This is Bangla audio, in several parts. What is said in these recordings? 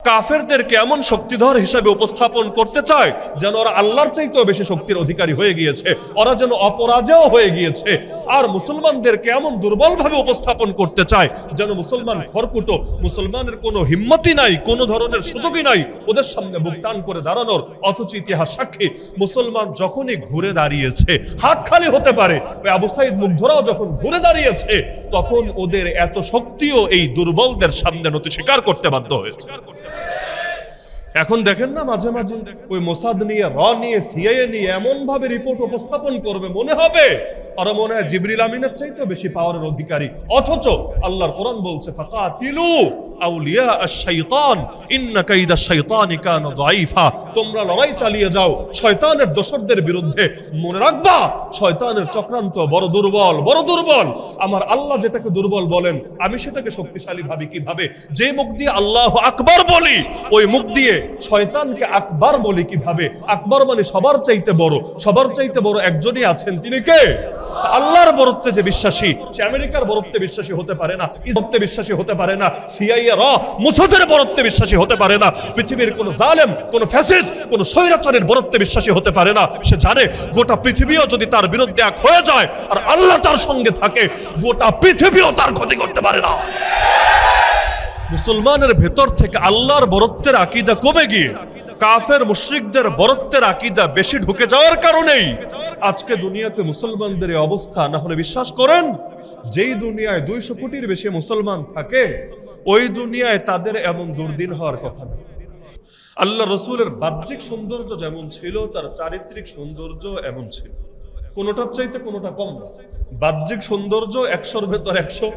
কাফেরদেরকে এমন শক্তিধর হিসাবে উপস্থাপন করতে চায় যেন ওরা আল্লাহর চাইতেও বেশি শক্তির অধিকারী হয়ে গিয়েছে, ওরা যেন অপরাজেয় হয়ে গিয়েছে। আর মুসলমানদেরকে এমন দুর্বলভাবে উপস্থাপন করতে চায় যেন মুসলমান খড়কুটো, মুসলমানের কোনো হিম্মতই নাই, কোনো ধরনের সুযোগই নাই ওদের সামনে বুক টান করে দাঁড়ানোর। অথচ ইতিহাস সাক্ষী, মুসলমান যখনই ঘুরে দাঁড়িয়েছে, হাত খালি হতে পারে, ওই আবু সাইদ মুগ্ধরাও যখন ঘুরে দাঁড়িয়েছে, তখন ওদের এত শক্তিও এই দুর্বলদের সামনে নতি স্বীকার করতে বাধ্য হয়েছে। এখন দেখেন না, মাঝে মাঝে ওই মোসাদ নিয়ে, র নিয়ে, সিআইএ নিয়ে এমন ভাবে রিপোর্ট উপস্থাপন করবে মনে হবে আর মনে হয় জিবরিল আমিনের চাইতে বেশি পাওয়ারের অধিকারী। অথচ আল্লাহর কোরআন বলছে ফাকাতিলু আউলিয়া আশ-শাইতান ইন্না কাইদাশ শাইতানি কানা যায়ীফা, তোমরা লড়াই চালিয়ে যাও শয়তানের দোসরদের বিরুদ্ধে। মনে রাখবা শয়তানের চক্রান্ত বড় দুর্বল, বড় দুর্বল। আমার আল্লাহ যেটাকে দুর্বল বলেন, আমি সেটাকে শক্তিশালী ভাবি কিভাবে? যে মুখ দিয়ে আল্লাহু আকবার বলি, ওই মুখ দিয়ে শয়তানকে আকবার বলি কিভাবে? আকবার মানে সবার চাইতে বড়, সবার চাইতে বড় একজনই আছেন, তিনি কে? আল্লাহর বরত্বে যে বিশ্বাসী, সে আমেরিকার বরত্বে বিশ্বাসী হতে পারে না, ইসরায়েলে বিশ্বাসী হতে পারে না, সিআইএ র মুসাদের বরত্বে বিশ্বাসী হতে পারে না, পৃথিবীর কোন জালেম, কোন ফ্যাসিস্ট, কোন স্বৈরাচারের বরত্বে বিশ্বাসী হতে পারে না। সে জানে গোটা পৃথিবীও যদি তার বিরুদ্ধে এক হয়ে যায় আর আল্লাহ তার সঙ্গে থাকে, গোটা পৃথিবীও তার ক্ষতি করতে পারে না। মুসলমানের ভেতর থেকে আল্লাহর বরত্বের আকীদা কমে গিয়ে কাফের মুশরিকদের বরত্বের আকীদা বেশি ঢুকে যাওয়ার কারণেই আজকে দুনিয়াতে মুসলমানদের এই অবস্থা। না হলে বিশ্বাস করেন, যেই দুনিয়ায় 200 কোটির বেশি মুসলমান থাকে, ওই দুনিয়ায় তাদের এমন দুর্দিন হওয়ার কথা না। আল্লাহ রসুলের বাহ্যিক সৌন্দর্য যেমন ছিল, তার চারিত্রিক সৌন্দর্য এমন ছিল, কোনোটার চাইতে কোনোটা কম না। বাহ্যিক সৌন্দর্য 100-র ভেতর 100,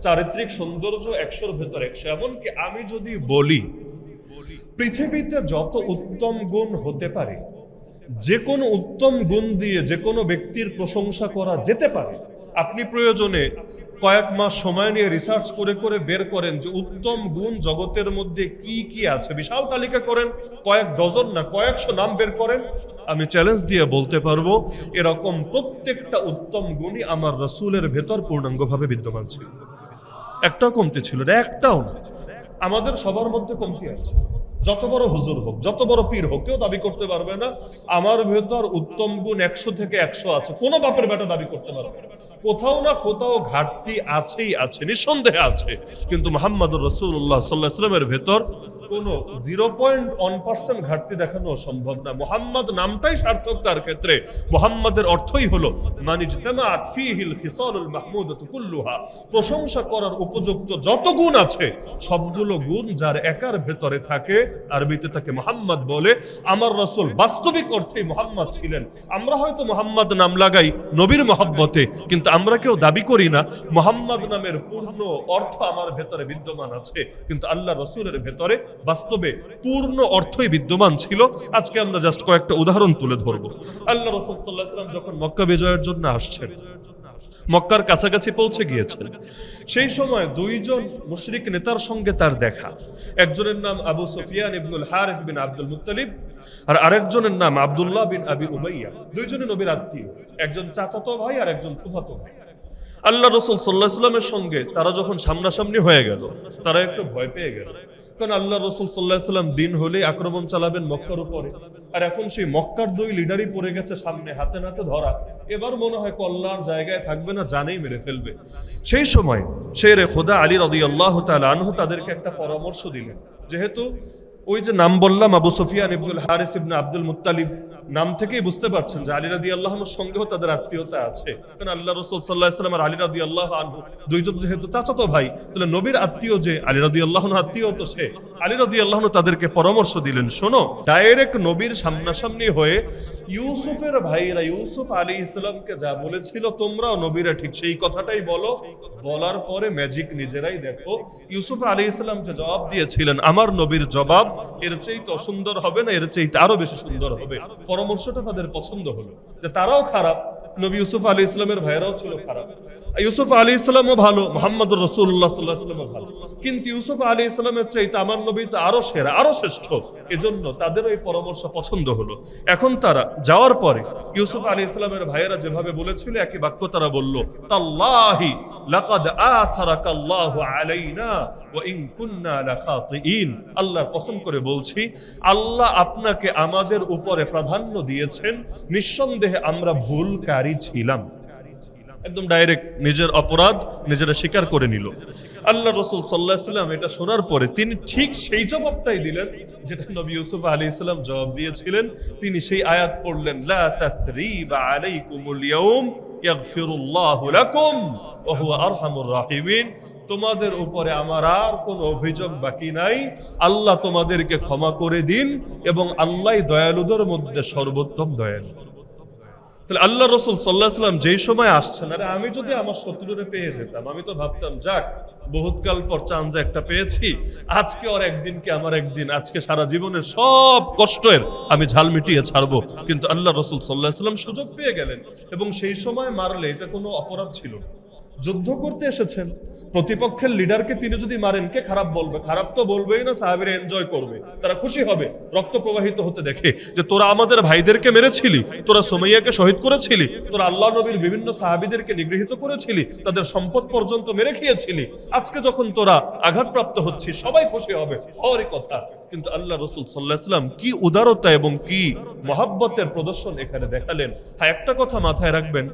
চারিত্রিক সৌন্দর্য 100-র ভেতর 100। এমনকি আমি যদি বলি পৃথিবীতে যত উত্তম গুণ হতে পারে, যে কোনো উত্তম গুণ দিয়ে যে কোনো ব্যক্তির প্রশংসা করা যেতে পারে, আপনি প্রয়োজনে কয়েক মাস সময় নিয়ে রিসার্চ করে করে বের করেন যে উত্তম গুণ জগতের মধ্যে কি কি আছে, বিশাল তালিকা করেন, কয়েক ডজন না কয়েকশো নাম বের করেন, আমি চ্যালেঞ্জ দিয়ে বলতে পারবো এরকম প্রত্যেকটা উত্তম গুণই আমার রাসূলের ভেতর পূর্ণাঙ্গভাবে বিদ্যমান ছিল। একটাও কমতি ছিল না, একটাও না। আমাদের সবার মধ্যে কমতি আছে, যত বড় হুজুর হোক, যত বড় পীর হোক, কেউ দাবি করতে পারবে না আমার ভেতর উত্তম গুণ 100 থেকে 100 আছে। কোনো বাপের বেটা দাবি করতে পারবে না। কোথাও না কোথাও ঘাটতি আছেই আছে, নিঃসন্দেহে আছে। কিন্তু মুহাম্মদুর রাসূলুল্লাহ সাল্লাল্লাহু আলাইহি ওয়াসাল্লামের ভেতর কোনো 0.1% ঘাটতি দেখানো সম্ভব না। মুহাম্মদ নামটাই সার্থক তার ক্ষেত্রে। মুহাম্মদের অর্থই হলো মানিজতামাআত ফীহিল খিসালুল মাহমুদাতু কুল্লুহা, প্রশংসা করার উপযুক্ত যত গুণ আছে সবগুলো গুণ যার একার ভেতরে থাকে, আরবিতে তাকে মুহাম্মদ বলে। আমার রাসূল বাস্তবিক অর্থেই মুহাম্মদ ছিলেন। আমরা হয়তো মুহাম্মদ নাম লাগাই নবীর মহব্বতে, কিন্তু আমরা কেউ দাবি করি না মুহাম্মদ নামের পূর্ণ অর্থ আমার ভেতরে বিদ্যমান আছে। কিন্তু আল্লাহ রাসূলের ভেতরে বাস্তবে পূর্ণ অর্থই বিদ্যমান ছিল। আজকে আমরা জাস্ট কয়েকটা উদাহরণ তুলে ধরব। আল্লাহ রাসূল সাল্লাল্লাহু আলাইহি ওয়াসাল্লাম যখন মক্কা বিজয়ের জন্য আসছেন, মক্কার কাছাকাছি পৌঁছে গিয়েছেন, সেই সময় দুইজন মুশরিক নেতার সঙ্গে তার দেখা। একজনের নাম আবু সুফিয়ান ইবনুল হারিস বিন আব্দুল মুত্তালিব, আর আরেকজনের নাম আব্দুল্লাহ বিন আবি উমাইয়া। দুইজনে নবীর আত্মীয়, একজন চাচাতো ভাই আর একজন ফুফাতো ভাই। আল্লাহ রাসূল সাল্লাল্লাহু আলাইহি ওয়াসাল্লামের সঙ্গে তারা যখন সামনাসামনি হয়ে গেল, তারা একটু ভয় পেয়ে গেল। কারণ আল্লাহ রাসূল সাল্লাল্লাহু আলাইহি ওয়াসাল্লাম দিন হলে আক্রমণ চালাবেন মক্কার উপরে, আর এখন সেই মক্কার দুই লিডারই পড়ে গেছে সামনে, হাতে নাতে ধরা। এবার মনে হয় কল্যাণ জায়গায় থাকবে না, জানেই মেরে ফেলবে। সেই সময় শেরে খোদা আলী রাদিয়াল্লাহু তাআলা আনহু তাদেরকে একটা পরামর্শ দিলেন। যেহেতু ওই যে নাম বললাম আবু সুফিয়ান ইবনুল হারিস ইবনে আব্দুল মুত্তালিব, নাম থেকেই বুঝতে পারছেন যে আলী রাদিয়াল্লাহু আনহুর সঙ্গেও তাদের আত্মীয়তা আছে। কারণ আল্লাহ রাসূল সাল্লাল্লাহু আলাইহি ওয়াসাল্লাম আর আলী রাদিয়াল্লাহু আনহু দুইজন যেহেতু চাচাতো ভাই, তাহলে নবীর আত্মীয় যে আলী রাদিয়াল্লাহু আনহু আত্মীয় তো সে। আলী রাদিয়াল্লাহু আনহু তাদেরকে পরামর্শ দিলেন, শোনো, ডাইরেক্ট নবীর সামনাসামনি হয়ে ইউসুফের ভাইরা ইউসুফ আলাইহিস সালামকে যা বলেছিল তোমরাও নবীরা ঠিক সেই কথাটাই বলো। বলার পরে ম্যাজিক নিজেরাই দেখো। ইউসুফ আলাইহিস সালাম যে জবাব দিয়েছিলেন, আমার নবীর জবাব এর চাইতে অসুন্দর হবে না, এর চাইতে আরো বেশি সুন্দর হবে। পরামর্শটা তাদের পছন্দ হলো, যে তারাও খারাপ, নবী ইউসুফ আলাইহিস সালামের ভাইরাও ছিল খারাপ। ইউসুফ আলাইহিস সালামও ভালো, মুহাম্মদুর রাসূলুল্লাহ সাল্লাল্লাহু আলাইহি ওয়াসাল্লামও ভালো, কিন্তু ইউসুফ আলাইহিস সালামের চাইতে আমার নবী তো আরো সেরা, আরো শ্রেষ্ঠ। এজন্য তাদের ওই পরামর্শ পছন্দ হলো। এখন তারা যাওয়ার পরে ইউসুফ আলাইহিস সালামের ভাইয়েরা যেভাবে বলেছিল একই বাক্য তারা বলল, তাল্লাহি লাকাদ আসারাকাল্লাহু আলাইনা ওয়া ইন কুননা লাখাতিইন। আল্লাহর কসম করে বলছি, আল্লাহ আপনাকে আমাদের উপরে প্রাধান্য দিয়েছেন, নিঃসন্দেহে আমরা ভুলকারী ছিলাম। একদম ডাইরেক্ট নিজের অপরাধ নিজেরা স্বীকার করে নিল। আল্লাহ রাসূল সাল্লাল্লাহু আলাইহি ওয়াসাল্লাম এটা শোনার পরে তিনি ঠিক সেই জবাবটাই দিলেন যেটা নবী ইউসুফ আলাইহিস সালাম জবাব দিয়েছিলেন। তিনি সেই আয়াত পড়লেন, লা তাসরিবা আলাইকুমুল ইয়াউম ইয়াগফিরুল্লাহু লাকুম ওয়া হুয়া আরহামুর রাহিমিন। তোমাদের উপরে আমার আর কোনো অভিযোগ বাকি নাই, আল্লাহ তোমাদেরকে ক্ষমা করে দিন এবং আল্লাহই দয়ালুদের মধ্যে সর্বোত্তম দয়ালু। তাহলে আল্লাহ রাসূল সাল্লাল্লাহু আলাইহি ওয়াসাল্লাম যেই সময় আসছেন, আরে আমি যদি আমার শত্রুরে পেয়ে যেতাম, আমি তো ভাবতাম যাক বহুতকাল পর চান্স একটা পেয়েছি, আজকে ওর একদিন কি আমার একদিন, আজকে সারা জীবনের সব কষ্টের আমি ঝাল মিটিয়ে ছাড়বো। কিন্তু আল্লাহ রাসূল সাল্লাল্লাহু আলাইহি ওয়াসাল্লাম সুযোগ পেয়ে গেলেন এবং সেই সময় মারলে এটা কোনো অপরাধ ছিল না। যুদ্ধ করতে এসেছেন, প্রতিপক্ষের লিডারকে তিনি যদি মারেন কে খারাপ বলবে? খারাপ তো বলবেই না, সাহাবীরা এনজয় করবে, তারা খুশি হবে রক্ত প্রবাহিত হতে দেখে যে তোরা আমাদের ভাইদেরকে মেরেছিলি, তোরা সুমাইয়াকে শহীদ করেছিলি, তোরা আল্লাহ নবীর বিভিন্ন সাহাবীদেরকে নিগৃহীত করেছিলি, তাদের সম্পদ পর্যন্ত মেরে খেয়েছিলি, আজকে যখন তোরা আঘাতপ্রাপ্ত হচ্ছিস সবাই খুশি হবে, হওয়ারই কথা। কিন্তু আল্লাহ রাসূল সাল্লাল্লাহু আলাইহি ওয়াসাল্লাম কি উদারতা এবং কি মহব্বতের প্রদর্শন এখানে দেখালেন। হ্যাঁ, একটা কথা মাথায় রাখবেন,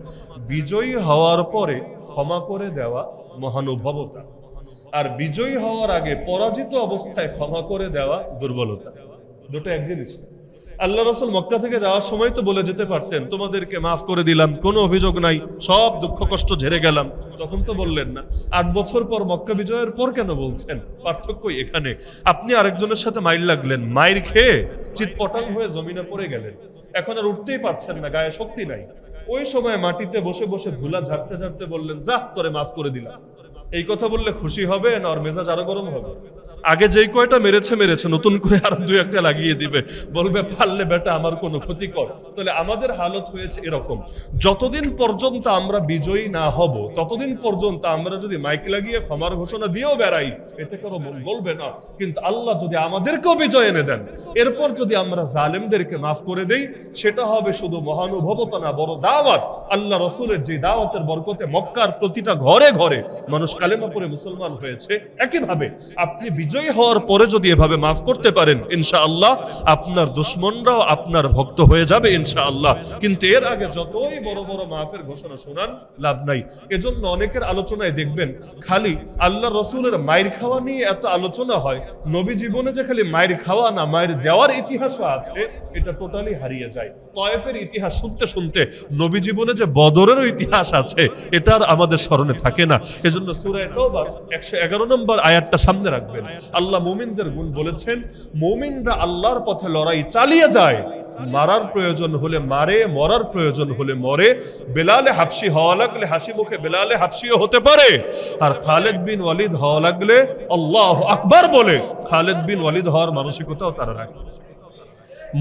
বিজয়ী হওয়ার পরে ক্ষমা করে দেওয়া মহানুভবতা, আর বিজয়ী হওয়ার আগে পরাজিত অবস্থায় ক্ষমা করে দেওয়া দুর্বলতা, দুটো এক জিনিস। আল্লাহ রাসূল মক্কা থেকে যাওয়ার সময় তো বলে যেতে পারতেন তোমাদেরকে মাফ করে দিলাম, কোনো অভিযোগ নাই, সব দুঃখ কষ্ট ঝেড়ে গেলাম, তখন তো বললেন না। 8 বছর পর মক্কা বিজয়ের পর কেন বলছেন? পার্থক্য এখানে। আপনি আরেকজনের সাথে মাইর লাগলেন, মাইর খেয়ে চিৎপটাং হয়ে জমিনে পড়ে গেলেন, এখন আর উঠতেই পারছেন না, গায়ে শক্তি নাই। ওই সময় মাটিতে বসে বসে ধুলা ঝাড়তে ঝাড়তে বললেন যা তোরে মাফ করে দিলাম। এই কথা বললে খুশি হবে না ওর মেজাজ আরো গরম হবে? আগে যেই কয়টা মেরেছে নতুন করে আরো 2-1টা লাগিয়ে দিবে, বলবে পারলে বেটা আমার কোনো ক্ষতি কর। তাহলে আমাদের হালত হয়েছে এরকম, যতদিন পর্যন্ত আমরা বিজয়ী না হব ততদিন পর্যন্ত আমরা যদি মাইক লাগিয়ে ক্ষমার ঘোষণা দিয়েও বেড়াই এতে কোনো মন গলবে না। কিন্তু আল্লাহ যদি আমাদেরকেও বিজয় এনে দেন, এরপর যদি আমরা জালেমদেরকে মাফ করে দেই, সেটা হবে শুধু মহানুভবতা না, বড় দাওয়াত। আল্লাহ রাসূলের যে দাওয়াতের বরকতে মক্কার প্রতিটা ঘরে ঘরে মানুষ কালেমা পড়ে মুসলমান হয়েছে। একইভাবে আপনি বিজয়ী হওয়ার পরে যদি এভাবে মাফ করতে পারেন, ইনশাআল্লাহ আপনার দুশমনরাও আপনার ভক্ত হয়ে যাবে ইনশাআল্লাহ। কিন্তু এর আগে যতই বড় বড় মাফের ঘোষণা শোনান লাভ নাই। এজন্য অনেকের আলোচনায় দেখবেন খালি আল্লাহ রাসূলের মাইর খাওয়া নিয়ে এত আলোচনা হয়, নবী জীবনে যে খালি মাইর খাওয়া না, মাইর দেওয়ার ইতিহাসও আছে, এটা টোটালি হারিয়ে যায়। তায়েফের ইতিহাস শুনতে শুনতে নবী জীবনে যে বদরেরও ইতিহাস আছে এটা আর আমাদের স্মরণে থাকে না। এজন্য সূরা তাওবার 111 নম্বর আয়াতটা সামনে রাখবেন। আল্লাহ মুমিনদের গুণ বলেছেন, মুমিনরা আল্লাহর পথে লড়াই চালিয়ে যায়, মারার প্রয়োজন হলে মারে, মরার প্রয়োজন হলে মরে। বেলালে হাবশি হওয়া লাগলে হাসি মুখে বেলালে হাবশিও হতে পারে, আর খালিদ বিন ওয়ালিদ হওয়া লাগলে আল্লাহু আকবার বলে খালিদ বিন ওয়ালিদ হওয়ার মানসিকতাও তারা রাখে।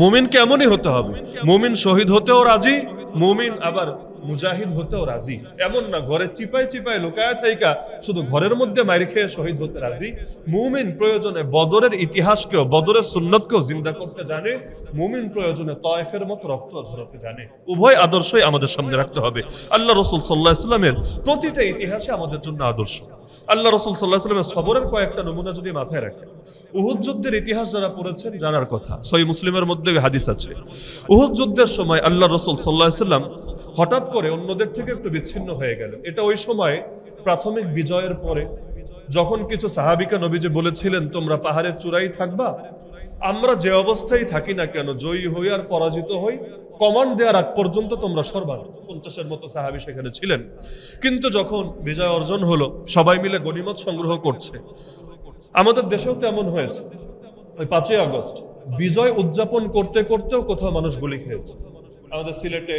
মুমিন কেমনই হতে হবে, মুমিন শহীদ হতেও রাজি, মুমিন আবার মুজাহিদ হতেও রাজি। এমন না ঘরে চিপাই চিপাই লুকায় থাইকা শুধু ঘরের মধ্যে মাইর খেয়ে শহীদ হতে রাজি। মুমিন প্রয়োজনে বদরের ইতিহাসকেও, বদরের সুন্নতকেও জিন্দা করতে জানে, মুমিন প্রয়োজনে তায়েফের মতো রক্ত ঝরাতে জানে। উভয় আদর্শই আমাদের সামনে রাখতে হবে। আল্লাহ রাসূল সাল্লাল্লাহু আলাইহি ওয়াসাল্লামের প্রতিটা ইতিহাসে আমাদের জন্য আদর্শ। আল্লাহ রাসূল সাল্লাল্লাহু আলাইহি ওয়াসাল্লামের সবরের কয়েকটা নমুনা যদি মাথায় রাখেন, উহুদ যুদ্ধের ইতিহাস যারা পড়েছেন জানার কথা, সহিহ মুসলিমের মধ্যে হাদিস আছে। উহুদ যুদ্ধের সময় আল্লাহ রাসূল সাল্লাল্লাহু আলাইহি ওয়াসাল্লাম হঠাৎ করে অন্যদের থেকে একটু বিচ্ছিন্ন হয়ে গেলেন। এটা ওই সময় প্রাথমিক বিজয়ের পরে, যখন কিছু সাহাবীকে নবীজি বলেছিলেন তোমরা পাহাড়ের চূড়ায় থাকবা, আমরা যে অবস্থায় থাকি না কেন, জয়ী হই আর পরাজিত হই, কমান্ড দেওয়ার আগ পর্যন্ত তোমরা সরবা। 50-এর মতো সাহাবী সেখানে ছিলেন। কিন্তু যখন বিজয় অর্জন হলো, সবাই মিলে গনিমত সংগ্রহ করছে। আমাদের দেশেও তো এমন হয়েছে, ওই 5ই আগস্ট বিজয় উদযাপন করতে করতেও কোথাও মানুষ গুলি খেয়েছে। আমাদের সিলেটে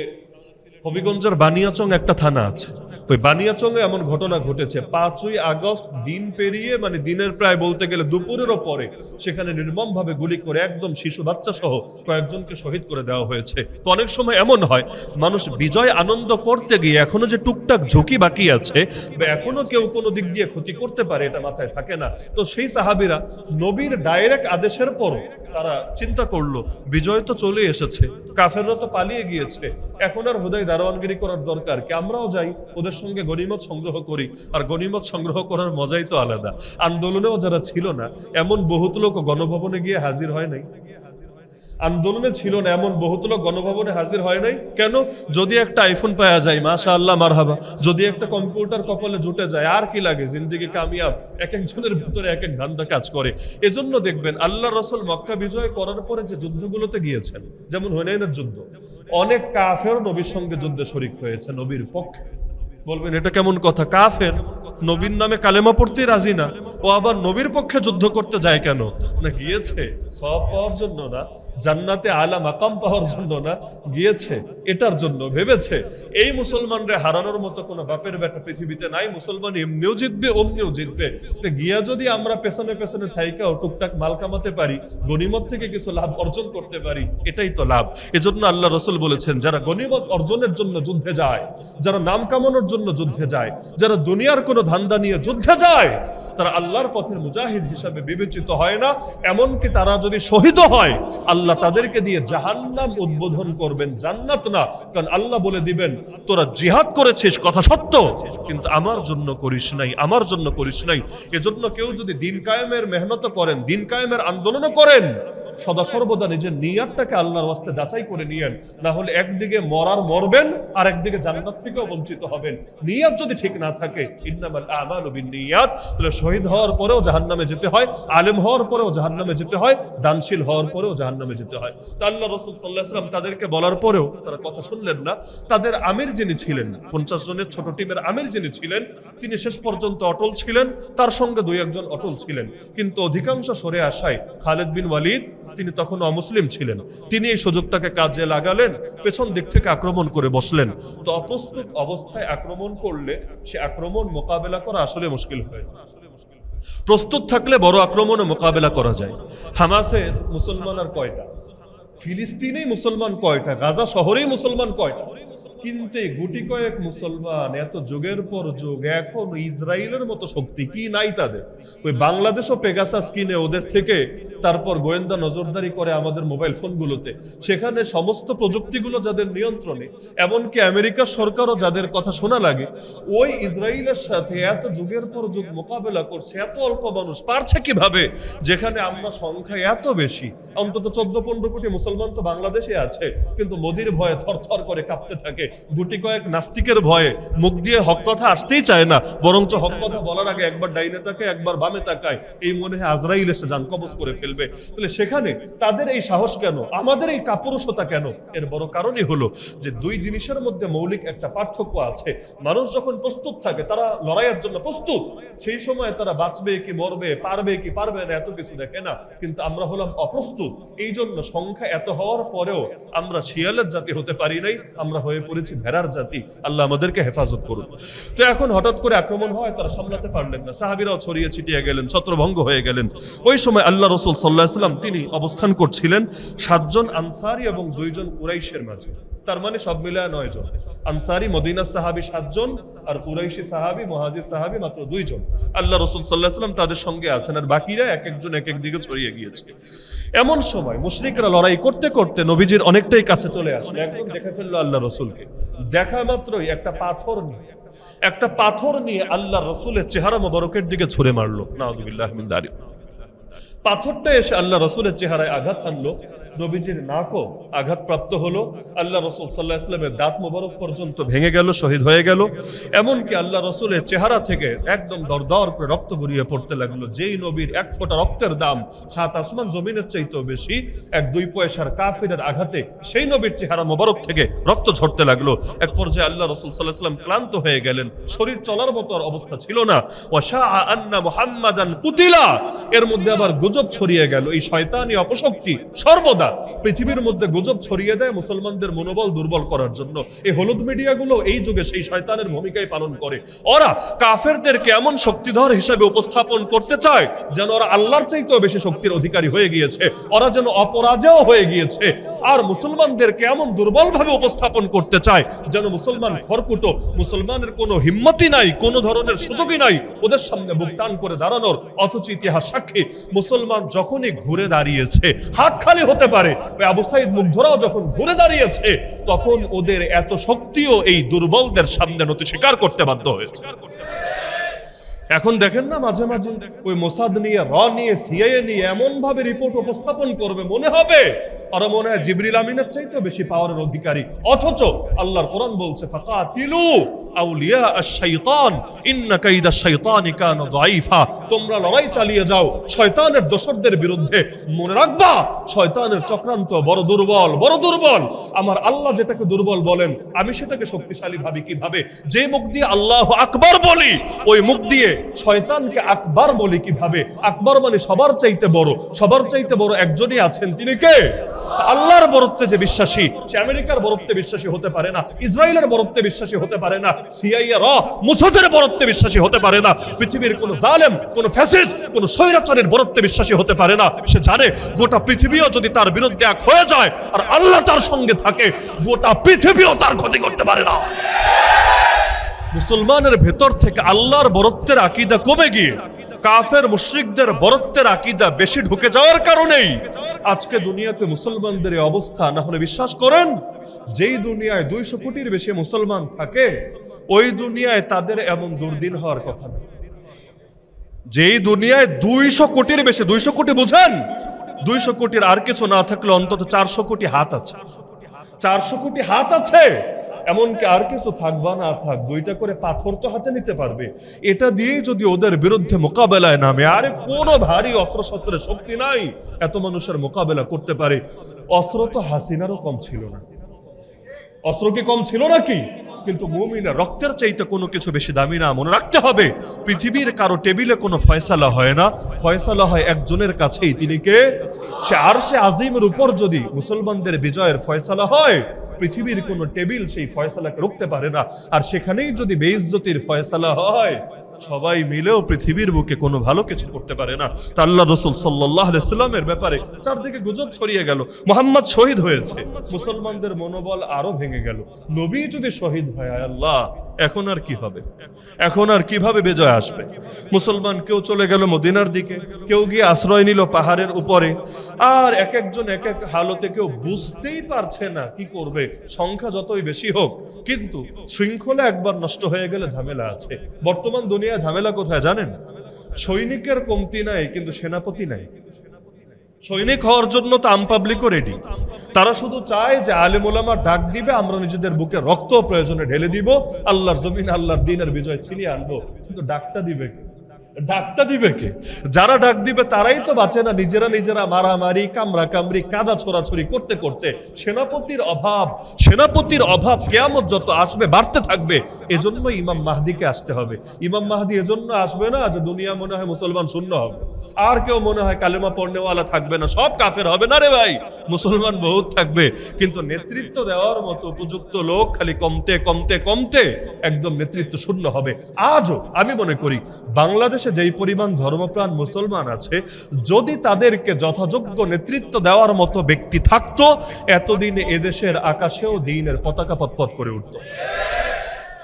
হবিগঞ্জের বানিয়াচং একটা থানা আছে, ওই বানিয়াচংয়ে এমন ঘটনা ঘটেছে 5ই আগস্ট দিন পেরিয়ে মানে দিনের প্রায় বলতে গেলে দুপুরেরও পরে সেখানে নির্মমভাবে গুলি করে একদম শিশু বাচ্চা সহ কয়েকজনকে শহীদ করে দেওয়া হয়েছে। তো অনেক সময় এমন হয় মানুষ বিজয় আনন্দ করতে গিয়ে এখনো যে টুকটাক ঝুঁকি বাকি আছে বা এখনো কেউ কোনো দিক দিয়ে ক্ষতি করতে পারে এটা মাথায় থাকে না। তো সেই সাহাবীরা নবীর ডাইরেক্ট আদেশের পরও তারা চিন্তা করলো বিজয় তো চলে এসেছে, কাফেররা তো পালিয়ে গিয়েছে, এখন আর হুদায় দারোয়ানগিরি করার দরকার কি, আমরাও যাই ওদের সঙ্গে গনিমত সংগ্রহ করি। আর গনিমত সংগ্রহ করার মজাই তো আলাদা। আন্দোলনেও যারা ছিল না এমন বহুত লোক গণভবনে গিয়ে হাজির হয় নাই, আন্দোলনে ছিল না এমন বহুত লোক গণভবনে হাজির হয় নাই। কেন? যদি একটা আইফোন পাওয়া যায় মাশাআল্লাহ মারহাবা, যদি একটা কম্পিউটার কপালে জুটে যায় আর কি লাগে, জিন্দেগি কামিয়াব। এক একজনের ভিতরে এক এক ধান্দা কাজ করে। এজন্য দেখবেন আল্লাহ রাসূল মক্কা বিজয় করার পরে যে যুদ্ধগুলোতে গিয়েছেন, যেমন হুনাইনের যুদ্ধ, অনেক কাফের নবীর সঙ্গে যুদ্ধে শরীক হয়েছে নবীর পক্ষে। বলবেন এটা কেমন কথা, কাফের নবীর নামে কালেমা পড়তে রাজি না, ও আবার নবীর পক্ষে যুদ্ধ করতে যায় কেন? না গিয়েছে সওয়াব পাওয়ার জন্য না, জান্নাতে আলা মাকাম পাওয়ার জন্য না, গিয়েছে এটার জন্য ভেবেছে এই মুসলমানরা হারানোর মতো কোনো বাপের বেটা পৃথিবীতে নাই, মুসলমান এমনিও জিতবে অমনিও জিতবে। তো গিয়া যদি আমরা পেছনে পেছনে থাইকাও টুকটাক মাল কামাতে পারি, গনিমত থেকে কিছু লাভ অর্জন করতে পারি, এটাই তো লাভ। এজন্য আল্লাহ রাসূল বলেছেন যারা গনিমত অর্জনের জন্য যুদ্ধে যায়, যারা নাম কামানোর জন্য যুদ্ধে যায়, যারা দুনিয়ার কোনো ধান্দা নিয়ে যুদ্ধে যায়, তারা আল্লাহর পথের মুজাহিদ হিসাবে বিবেচিত হয় না। এমনকি তারা যদি শহীদ হয় আল্লাহ তাদেরকে দিয়ে জাহান্নাম উদ্বোধন করবেন, জান্নাত না। কারণ আল্লাহ বলে দিবেন তোরা জিহাদ করেছিস কথা সত্য, কিন্তু আমার জন্য করিস নাই, আমার জন্য করিস নাই। এজন্য কেউ যদি দিন কায়েমের মেহনত করেন, দিন কায়েমের আন্দোলনও করেন, সদা সর্বদা নিজের নিয়াতটাকে আল্লাহর ওয়াস্তে যাচাই করে নিয়েন, না হলে একদিকে মরবেন আর একদিকে জান্নাত থেকেও বঞ্চিত হবেন। নিয়াত যদি ঠিক না থাকে, ইন্নামাল আমালু বিন্নিয়াত, তাহলে শহীদ হওয়ার পরেও জাহান্নামে যেতে হয়, আলেম হওয়ার পরেও জাহান্নামে যেতে হয়, দানশীল হওয়ার পরেও জাহান্নামে যেতে হয়। তো আল্লাহ রাসূল সাল্লাল্লাহু আলাইহি ওয়াসাল্লাম তাদেরকে বলার পরেও তারা কথা শুনলেন না। তাদের আমির যিনি ছিলেন, 50 জনের ছোট টিমের আমির যিনি ছিলেন, তিনি শেষ পর্যন্ত অটল ছিলেন, তার সঙ্গে 2-1 জন অটল ছিলেন। কিন্তু অধিকাংশ সরে আসায় খালিদ বিন ওয়ালিদ, তিনি তখন অমুসলিম ছিলেন, তিনি এই সুযোগটাকে কাজে লাগালেন, পেছন দিক থেকে আক্রমণ করে বসলেন। তো অপ্রস্তুত অবস্থায় আক্রমণ করলে সে আক্রমণ মোকাবেলা করা আসলে মুশকিল হয়। প্রস্তুত থাকলে বড় আক্রমণে মোকাবেলা করা যায়। হামাসের মুসলমান আর কয়টা, ফিলিস্তিনেই মুসলমান কয়টা, গাজা শহরেই মুসলমান কয়টা, কিন্তু গুটি কয়েক মুসলমান এত যুগের পর যুগ এখন ইসরায়েলের মতো শক্তি কি নাই তাদের? ওই বাংলাদেশও পেগাসাস কিনে ওদের থেকে, তারপর গোয়েন্দা নজরদারি করে আমাদের মোবাইল ফোনগুলোতে, সেখানে সমস্ত প্রযুক্তিগুলো যাদের নিয়ন্ত্রণে, এমনকি আমেরিকার সরকারও যাদের কথা শোনা লাগে, ওই ইসরায়েলের সাথে এত যুগের পর যুগ মোকাবেলা করছে। এত অল্প মানুষ পারছে কিভাবে, যেখানে আমরা সংখ্যায় এত বেশি, অন্তত 14-15 কোটি মুসলমান তো বাংলাদেশে আছে, কিন্তু মোদির ভয়ে থরথর করে কাঁপতে থাকে। গুটি কয়েক নাস্তিকের ভয়ে মুখ দিয়ে হক কথা আসতেই চায় না, বরঞ্চ হক কথা বলার আগে একবার ডাইনে তাকায় একবার বামে তাকায়, এই মনে হয় আজরাইল এসে জান কবজ করে ফেলবে। তাহলে সেখানে তাদের এই সাহস কেন, আমাদের এই কাপুরুষতা কেন? এর বড় কারণই হলো যে দুই জিনিসের মধ্যে মৌলিক একটা পার্থক্য আছে। মানুষ যখন প্রস্তুত থাকে, তারা লড়াইয়ের জন্য প্রস্তুত, সেই সময় তারা বাঁচবে কি মরবে, পারবে কি পারবে না, এত কিছু দেখে না। কিন্তু আমরা হলাম অপ্রস্তুত, এই জন্য সংখ্যা এত হওয়ার পরেও আমরা শিয়ালের জাতি হতে পারি নাই, আমরা হয়ে পড়েছি ভেড়ার জাতি। আল্লাহ আমাদেরকে হেফাজত করুন। তো এখন হঠাৎ করে আক্রমণ হয়, তারা সামলাতে পারলেন না, সাহাবীরাও ছড়িয়ে ছিটিয়ে গেলেন, ছত্রভঙ্গ হয়ে গেলেন। ওই সময় আল্লাহ রাসূল সাল্লাল্লাহু আলাইহি ওয়াসাল্লাম তিনি অবস্থান করছিলেন 7 জন আনসারী এবং 2 জন কুরাইশের মাঝে। তার মানে সব মিলায় 9 জন। আনসারী মদিনার সাহাবী 7 জন, আর কুরাইশি সাহাবী মুহাজির সাহাবী মাত্র 2 জন। আল্লাহ রাসূল সাল্লাল্লাহু আলাইহি ওয়াসাল্লাম তাদের সঙ্গে আছেন, আর বাকিরা এক একজন এক এক দিকে ছড়িয়ে গিয়েছে। এমন সময় মুশরিকরা লড়াই করতে করতে নবীজির অনেকটাই কাছে চলে আসলো। একজন দেখে ফেললো আল্লাহ রাসূলকে, দেখা মাত্রই একটা পাথর নিয়ে আল্লাহ রাসূলের চেহারা মোবারকের দিকে ছুঁড়ে মারলো। নাউযুবিল্লাহি মিন যালিক। পাথরটা এসে আল্লাহ রাসূলের চেহারায় আঘাত হানলো, নবীজির নাকও আঘাতপ্রাপ্ত হলো, আল্লাহ রাসূল সাল্লাল্লাহু আলাইহি ওয়াসাল্লামের দাঁত মোবারক পর্যন্ত ভেঙে গেল, শহীদ হয়ে গেল। এমনকি আল্লাহ রাসূলের চেহারা থেকে একদম দরদর করে রক্ত গড়িয়ে পড়তে লাগলো। যেই নবীর 1 ফোঁটা রক্তের দাম 7 আসমান জমিনের চাইতেও বেশি, 1-2 পয়সার কাফিরের আঘাতে সেই নবীর চেহারা মোবারক থেকে রক্ত ঝরতে লাগলো। এক পর্যায়ে আল্লাহ রাসূল সাল্লাল্লাহু আলাইহি ওয়াসাল্লাম ক্লান্ত হয়ে গেলেন, শরীর চলার মতো আর অবস্থা ছিল না। ওয়া শাআ আন্না মুহাম্মাদান কুতিলা, এর মধ্যে আবার গুজব গুজব ছড়িয়ে গেল। এই শয়তানি অপশক্তি সর্বদা পৃথিবীর মধ্যে গুজব ছড়িয়ে দেয় মুসলমানদের মনোবল দুর্বল করার জন্য। এই হলুদ মিডিয়াগুলো এই যুগে সেই শয়তানের ভূমিকাই পালন করে। ওরা কাফেরদেরকে এমন শক্তিধর হিসেবে উপস্থাপন করতে চায় যেন ওরা আল্লাহর চাইতেও বেশি শক্তির অধিকারী হয়ে গিয়েছে, ওরা যেন অপরাজেয় হয়ে গিয়েছে। আর মুসলমানদেরকে এমন দুর্বল ভাবে উপস্থাপন করতে চায় যেন মুসলমান খড়কুটো, মুসলমানের কোনো হিম্মতই নাই, কোনো ধরনের সুযোগই নাই ওদের সামনে বুক টান করে দাঁড়ানোর। অথচ ইতিহাস সাক্ষী মুসলমান যখনই ঘুরে দাঁড়িয়েছে, হাত খালি হতে পারে, আবু সাইদ মুগ্ধরাও যখন ঘুরে দাঁড়িয়েছে, তখন ওদের এত শক্তিও এই দুর্বলদের সামনে নতি স্বীকার করতে বাধ্য হয়েছে। এখন দেখেন না মাঝে মাঝে ওই মোসাদ নিয়ে, র নিয়ে, সিআইএ নিয়ে এমন ভাবে রিপোর্ট উপস্থাপন করবে মনে হবে আর মনে হয় জিবরিল আমিনের চাইতে বেশি পাওয়ারের অধিকারী। অথচ আল্লাহর কোরআন বলছে ফাকাতিলু আউলিয়া আশ-শাইতান ইন্না কাইদা আশ-শাইতানি কানা যায়ীফা, তোমরা লড়াই চালিয়ে যাও শয়তানের দোসরদের বিরুদ্ধে। মনে রাখবা শয়তানের চক্রান্ত বড় দুর্বল, বড় দুর্বল। আমার আল্লাহ যেটাকে দুর্বল বলেন আমি সেটাকে শক্তিশালী ভাবি কিভাবে? যে মুখ দিয়ে আল্লাহু আকবার বলি ওই মুখ দিয়ে শয়তানকে আকবার বলি কিভাবে? আকবার মানে সবার চাইতে বড়, সবার চাইতে বড় একজনই আছেন, তিনি কে? আল্লাহর বরত্বে যে বিশ্বাসী সে আমেরিকার বরত্বে বিশ্বাসী হতে পারে না, ইসরায়েলের বরত্বে বিশ্বাসী হতে পারে না, সিআইএ র মুসাদের বরত্বে বিশ্বাসী হতে পারে না, পৃথিবীর কোন জালেম, কোন ফ্যাসিস্ট, কোন স্বৈরাচারের বরত্বে বিশ্বাসী হতে পারে না। সে জানে গোটা পৃথিবীও যদি তার বিরুদ্ধে এক হয়ে যায় আর আল্লাহ তার সঙ্গে থাকে, গোটা পৃথিবীও তার ক্ষতি করতে পারে না। মুসলমানের ভেতর থেকে আল্লাহর বরত্বের আকীদা কমে গিয়ে কাফের মুশরিকদের বরত্বের আকীদা বেশি ঢুকে যাওয়ার কারণেই আজকে দুনিয়াতে মুসলমানদের এই অবস্থা। না হলে বিশ্বাস করেন, যেই দুনিয়ায় 200 কোটির বেশি মুসলমান থাকে ওই দুনিয়ায় তাদের এমন দুর্দিন হওয়ার কথা না। যেই দুনিয়ায় 200 কোটির বেশি, 200 কোটি বুঝেন, 200 কোটির আর কিছু না থাকলে অন্তত 400 কোটি হাত আছে, 400 কোটি হাত আছে। এমনকি আর কিছু থাকবা না থাক, 2টা করে পাথর তো হাতে নিতে পারবে। এটা দিয়েই যদি ওদের বিরুদ্ধে মোকাবেলায় নামে, আরে কোনো ভারী অস্ত্র শস্ত্রের শক্তি নাই এত মানুষের মোকাবেলা করতে পারে। অস্ত্র তো হাসিনারও কম ছিল না, অস্ত্র কি কম ছিল নাকি? কিন্তু মুমিনের রক্তের চাইতে কোনো কিছু বেশি দামি না। মনে রাখতে হবে পৃথিবীর কারো টেবিলে কোনো ফয়সালা হয় না, ফয়সালা হয় একজনের কাছেই, তিনি কে? সে আরশে আজিমের উপর যদি মুসলমানদের বিজয়ের ফয়সালা হয়, পৃথিবীর কোনো টেবিল সেই ফয়সালাকে রুখতে পারে না। আর সেখানেই যদি বেইজ্জতির ফয়সালা হয়, সবাই মিলেও পৃথিবীর বুকে কোনো ভালো কিছু করতে পারে না। তা আল্লাহ রাসূল সাল্লাল্লাহু আলাইহি সাল্লামের ব্যাপারে চারদিকে গুজব ছড়িয়ে গেল, মুহাম্মদ শহীদ হয়েছে, মুসলমানদের মনোবল আরো ভেঙে গেল। নবী যদি শহীদ হয়, আল্লাহ এখন আর কি হবে? এখন আর কিভাবে বিজয় আসবে? মুসলমান কেউ চলে গেল মদিনার দিকে, কেউ গিয়ে আশ্রয় নিল পাহাড়ের উপরে। আর এক একজন এক এক হালতে, কেউ বুঝতেই পারছে না কি করবে। সংখ্যা যতই বেশি হোক, কিন্তু শৃঙ্খলা একবার নষ্ট হয়ে গেলে ঝামেলা আছে। বর্তমান দুনিয়া ঝামেলা কোথায় জানেন? সৈনিকের কমতি নাই কিন্তু সেনাপতি নাই। সৈনিক হওয়ার জন্য তো আম পাবলিকও রেডি, তারা শুধু চায় যে আলেম ওলামা ডাক দিবে, আমরা নিজেদের বুকে রক্ত প্রয়োজনে ঢেলে দিব, আল্লাহর জমিন আল্লাহর দ্বীনের বিজয় ছিনিয়ে আনবো। কিন্তু ডাকটা দিবে কে? ডাকটা দিবে কে? যারা ডাক দিবে তারাই তো বাঁচে না, নিজেরা নিজেরা মারামারি, কামড়া কামড়ি, কাদা ছোড়াছড়ি করতে করতে। সেনাপতির অভাব কিয়ামত যত আসবে বাড়তে থাকবে। এজন্য ইমাম মাহদিকে আসতে হবে। ইমাম মাহদি এজন্য আসবে না যে দুনিয়া মনে হয় মুসলমান শূন্য হবে, আর কেউ মনে হয় কালেমা পড়নেওয়ালা থাকবে না, সব কাফের হবে না রে ভাই, মুসলমান বহুত থাকবে। কিন্তু নেতৃত্ব দেওয়ার মতো উপযুক্ত লোক খালি কমতে কমতে কমতে একদম নেতৃত্ব শূন্য হবে। আজও আমি মনে করি বাংলাদেশে যেই পরিমাণ ধর্মপ্রাণ মুসলমান আছে, যদি তাদেরকে যথাযোগ্য নেতৃত্ব দেওয়ার মতো ব্যক্তি থাকতো, এতদিনে এদেশের আকাশেও দ্বীনের পতাকা পতপত করে উঠত।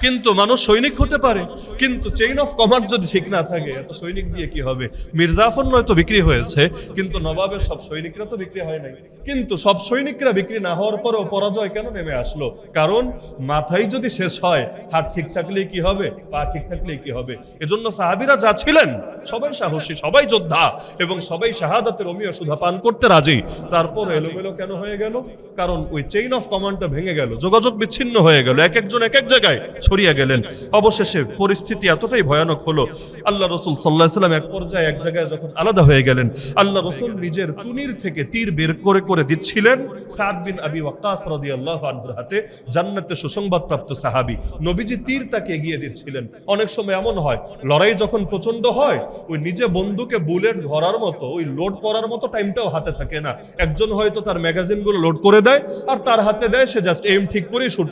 কিন্তু মানুষ সৈনিক হতে পারে, কিন্তু চেইন অফ কমান্ড যদি ঠিক না থাকে, এত সৈনিক দিয়ে কি হবে? মির্জাফর নয়তো বিক্রি হয়েছে, কিন্তু নবাবের সব সৈনিকরা তো বিক্রি হয় নাই। কিন্তু সব সৈনিকরা বিক্রি না হওয়ার পরেও পরাজয় কেন নেমে আসলো? কারণ মাথায় যদি শেষ হয়, হাত ঠিক থাকলেই কি হবে, পা ঠিক থাকলেই কি হবে? এজন্য সাহাবীরা যা ছিলেন সবাই সাহসী, সবাই যোদ্ধা এবং সবাই শাহাদাতের অমীয় সুধা পান করতে রাজি। তারপর এলোমেলো কেন হয়ে গেল? কারণ ওই চেইন অফ কমান্ডটা ভেঙে গেল, যোগাযোগ বিচ্ছিন্ন হয়ে গেল, এক একজন এক এক জায়গায় ছড়িয়ে গেলেন। অবশেষে পরিস্থিতি এতটাই ভয়ানক হলো, আল্লাহ রাসূল সাল্লাল্লাহু আলাইহি ওয়াসাল্লাম এক পর্যায়ে এক জায়গায় যখন আলাদা হয়ে গেলেন, আল্লাহ রাসূল নিজের তুনির থেকে তীর বের করে করে দিচ্ছিলেন সাদ বিন আবি ওয়াক্কাস রাদিয়াল্লাহু আনহুর হাতে, জান্নাতে সুসংবাদপ্রাপ্ত সাহাবী। নবীজি তীর তাকে এগিয়ে দিচ্ছিলেন। অনেক সময় এমন হয়, লড়াই যখন প্রচন্ড হয়, ওই নিজে বন্দুকে বুলেট ধরার মতো, ওই লোড করার মতো টাইমটাও হাতে থাকে না। একজন হয়তো তার ম্যাগাজিনগুলো লোড করে দেয় আর তার হাতে দেয়, সে জাস্ট এম ঠিক করে শুট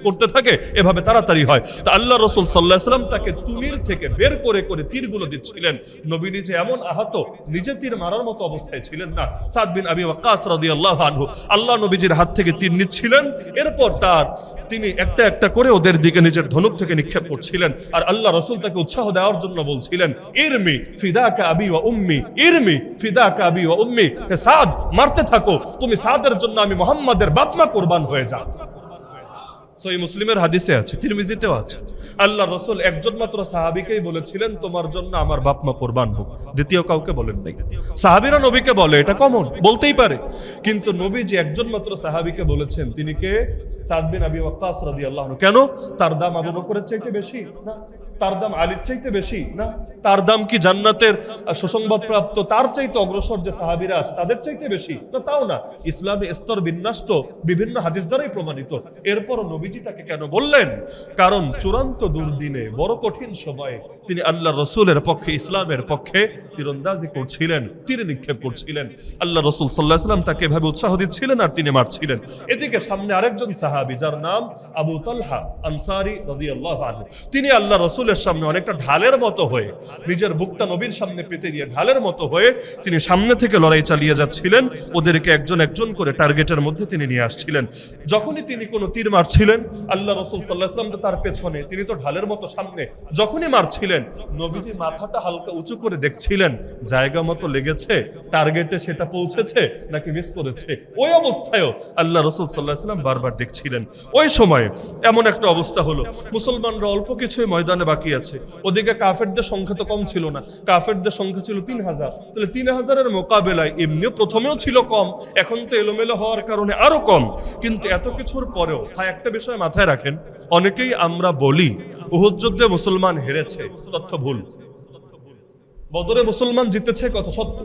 করতে থাকে, এভাবে তাড়াতাড়ি হয়। তো আল্লাহ রাসূল সাল্লাল্লাহু আলাইহি ওয়াসাল্লাম তাকে তুনির থেকে বের করে করে তীরগুলো দিচ্ছিলেন। নবী নিজে এমন আহত, নিজে তীর মারার মতো অবস্থায় ছিলেন না। সাদ বিন আবি ওয়াক্কাস রাদিয়াল্লাহু আনহু আল্লাহ নবীজির হাত থেকে তীর নিচ্ছিলেন, এরপর তিনি একটা একটা করে ওদের দিকে নিজের ধনুক থেকে নিক্ষেপ করছিলেন। আর আল্লাহ রাসূল তাকে উৎসাহ দেওয়ার জন্য বলছিলেন, ইরমি ফিদাকা আবি ওয়া উম্মি, ইরমি ফিদাকা আবি ওয়া উম্মি, হে সাদ, মারতে থাকো, তুমি সাদের জন্য আমি মুহাম্মাদের বাপ মা কুরবান হয়ে যাও। সহিহ মুসলিমের হাদিসে আছে, তিরমিজিতেও আছে, আল্লাহ রাসূল একজন মাত্র সাহাবীকেই বলেছিলেন, তোমার জন্য আমার বাপ মা কুরবান হোক, দ্বিতীয় কাউকে বলেন নাই। সাহাবীরা নবীকে বলে, এটা কমন, বলতেই পারে, কিন্তু নবীজি একজন মাত্র সাহাবীকে বলেছেন, তিনি কে? সাদ বিন আবি ওয়াক্কাস রাদিয়াল্লাহু আনহু। কেন? তার দাম আবু বকরের চাইতে বেশি না? তার দাম আলীর চাইতে বেশি না? তার দাম কি জান্নাতের সুসংবাদপ্রাপ্ত তার চাইতে অগ্রসর যে সাহাবীরা আছে তাদের চাইতে বেশি না? তাও না। ইসলামে স্তর বিন্যাস তো বিভিন্ন হাদিস দ্বারাই প্রমাণিত। এরপর নবীজি তাকে কেন বললেন? কারণ চূড়ান্ত দুর্দিনে, বড় কঠিন সময়ে তিনি আল্লাহ রসুলের পক্ষে, ইসলামের পক্ষে তীরন্দাজি করছিলেন, তীর নিক্ষেপ করছিলেন। আল্লাহ রসুল সাল্লাল্লাহু আলাইহি ওয়াসাল্লাম তাকে এভাবে উৎসাহ দিচ্ছিলেন আর তিনি মারছিলেন। এদিকে সামনে আরেকজন সাহাবী, যার নাম আবু তালহা আনসারী রাদিয়াল্লাহু আনহু, তিনি আল্লাহ রসুলের সামনে অনেকটা ঢালের মতো হয়ে, নিজের বুকটা নবীর সামনে পেতে দিয়ে ঢালের মতো হয়ে তিনি সামনে থেকে লড়াই চালিয়ে যাচ্ছিলেন। ওদেরকে একজন একজন করে টার্গেটের মধ্যে তিনি নিয়ে আসছিলেন। যখনই তিনি কোনো তীর মারছিলেন, আল্লাহ রাসূল সাল্লাল্লাহু আলাইহি ওয়াসাল্লাম তো তার পেছনে, তিনি তো ঢালের মতো সামনে, যখনই মারছিলেন নবীজি মাথাটা হালকা উঁচু করে দেখছিলেন জায়গা মতো লেগেছে, টার্গেটে সেটা পৌঁছেছে নাকি মিস করেছে। ওই অবস্থায়ও আল্লাহ রাসূল সাল্লাল্লাহু আলাইহি ওয়াসাল্লাম বারবার দেখছিলেন। ওই সময়ে এমন একটা অবস্থা হলো, মুসলমানরা অল্প কিছুই ময়দানে বাকি আছে, ওদিকে কাফেরদের সংখ্যা তো কম ছিল না, কাফেরদের সংখ্যা ছিল 3000। তাহলে 3000-এর মোকাবেলায় এমনিও প্রথমেও ছিল কম, এখন তো এলোমেলো হওয়ার কারণে আরো কম। কিন্তু এত কিছুর পরেও একটা বিষয় মাথায় রাখেন, অনেকেই আমরা বলি উহুদ যুদ্ধে মুসলমান হেরেছে, তথ্য ভুল। বদরে মুসলমান জিতেছে, কথা সত্য।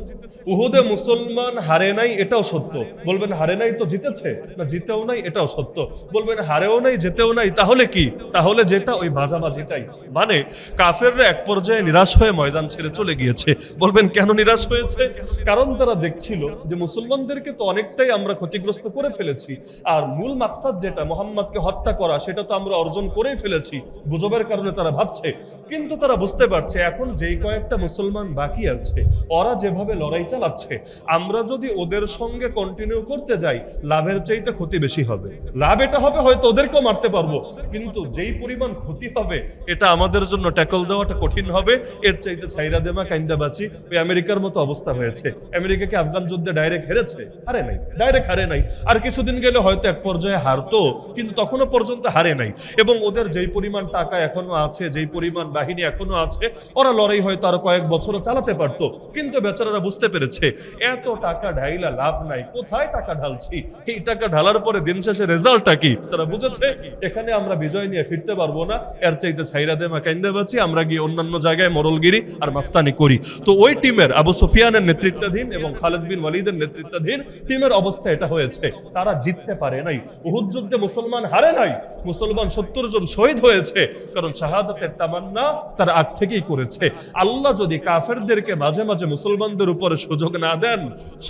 উহুদে মুসলমান হারে নাই, এটাও সত্য। বলবেন হারে নাই তো জিতেছে না, জিতেও নাই, এটাও সত্য। বলবেন হারেও নাই, জিতেও নাই, তাহলে কি? তাহলে যেটা ওই মাঝামাঝিটাই। মানে কাফেররা এক পর্যায়ে নিরাশ হয়ে ময়দান ছেড়ে চলে গিয়েছে। বলবেন কেন নিরাশ হয়েছে? কারণ তারা দেখছিল যে মুসলমানদেরকে তো অনেকটাই আমরা ক্ষতিগ্রস্ত করে ফেলেছি, আর মূল মাকসাদ যেটা মুহাম্মদকে হত্যা করা, সেটা তো আমরা অর্জন করেই ফেলেছি। গুজবের কারণে তারা ভাবছে, কিন্তু তারা বুঝতে পারছে এখন যেই কয়েকটা মুসলমান বাকি আছে, ওরা যেভাবে লড়াই চালাচ্ছে, আমরা যদি ওদের সঙ্গে কন্টিনিউ করতে যাই, লাভের চাইতে ক্ষতি বেশি হবে। লাভ এটা হবে, হয়তো ওদেরকেও মারতে পারবো, কিন্তু যেই পরিমাণ ক্ষতি হবে এটা আমাদের জন্য ট্যাকল দেওয়াটা কঠিন হবে। এর চাইতে ছাইরা দেমা কাইন্দা বাঁচি। ওই আমেরিকার মতো অবস্থা হয়েছে। আমেরিকাকে আফগান যুদ্ধে ডাইরেক্ট হেরেছে? হারে নাই, ডাইরেক্ট হারে নাই। আর কিছুদিন গেলে হয়তো এক পর্যায়ে হারতো, কিন্তু তখনও পর্যন্ত হারে নাই। এবং ওদের যেই পরিমাণ টাকা এখনো আছে, যেই পরিমাণ বাহিনী এখনো আছে, ওরা লড়াই হয়তো আরো কয়েক বছর চালাতে পারতো। কিন্তু বেচারারা বুঝতে পেরেছে এত টাকা ঢাইলা লাভ নাই, কোথায় টাকা ঢালছি, এই টাকা ঢালার পরে দিন শেষে রেজাল্টটা কি? তারা বুঝেছে এখানে আমরা বিজয় নিয়ে ফিরতে পারবো না, এর চাইতে ছাইরা দেমা কাইন্দা বাঁচি, আমরা গিয়ে অন্যান্য জায়গায় মরলগিরি আর মাস্তানি করি। তো ওই টিমের আবু সুফিয়ানের নেতৃত্বাধীন এবং খালিদ বিন ওয়ালিদের নেতৃত্বাধীন টিমের অবস্থা এটা হয়েছে। তারা জিততে পারে নাই। উহুদ যুদ্ধে মুসলমান হারে নাই, মুসলমান 70 জন শহীদ হয়েছে, কারণ শাহাদাতের তামান্না তারা আগ থেকেই করেছে। আল্লাহ যদি কাফেরদেরকে মাঝে মাঝে মুসলমানদের উপরে সুযোগ না দেন,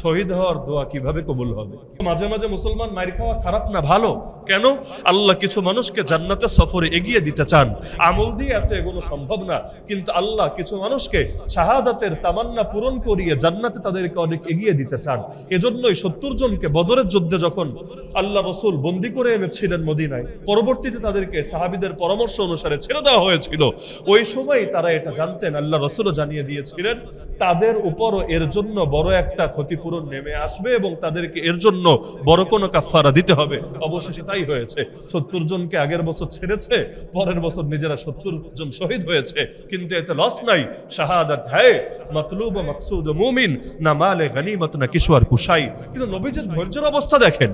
শহীদ হওয়ার দোয়া কিভাবে কবুল হবে? মাঝে মাঝে মুসলমান মাইর খাওয়া খারাপ না, ভালো। কেন? আল্লাহ কিছু মানুষকে জান্নাতের সফরে এগিয়ে দিতে চান। আমল দিয়ে এত এগোনো সম্ভব না, কিন্তু আল্লাহ কিছু মানুষকে শাহাদাতের তামান্না পূরণ করিয়ে জান্নাতে তাদেরকে অনেক এগিয়ে দিতে চান। এজন্যই 70 জনকে বদরের যুদ্ধে যখন আল্লাহ রাসূল বন্দী করে এনেছিলেন মদিনায়, পরবর্তীতে তাদেরকে সাহাবীদের পরামর্শ অনুসারে ছেড়ে দেওয়া হয়েছিল। ওই সময় তারা এটা জানতেন, আল্লাহ রাসূলও জানিয়ে দিয়ে গিয়েছিলেন, তাদের উপরও এর জন্য বড় একটা ক্ষতিপূরণ নেমে আসবে এবং তাদেরকে এর জন্য বড় কোনো কাফারা দিতে হবে। অবশেষে তাই হয়েছে। 70 জনকে আগের বছর ছেড়েছে, পরের বছর নিজেরা 70 জন শহীদ হয়েছে, কিন্তু এতে লস নাই। শাহাদাত হ্যায় মাতলুব ও মাকসুদ মুমিন, না মালে গনিমত না কিশোর কুশাই। কিন্তু নবীজির ধৈর্যের অবস্থা দেখেন।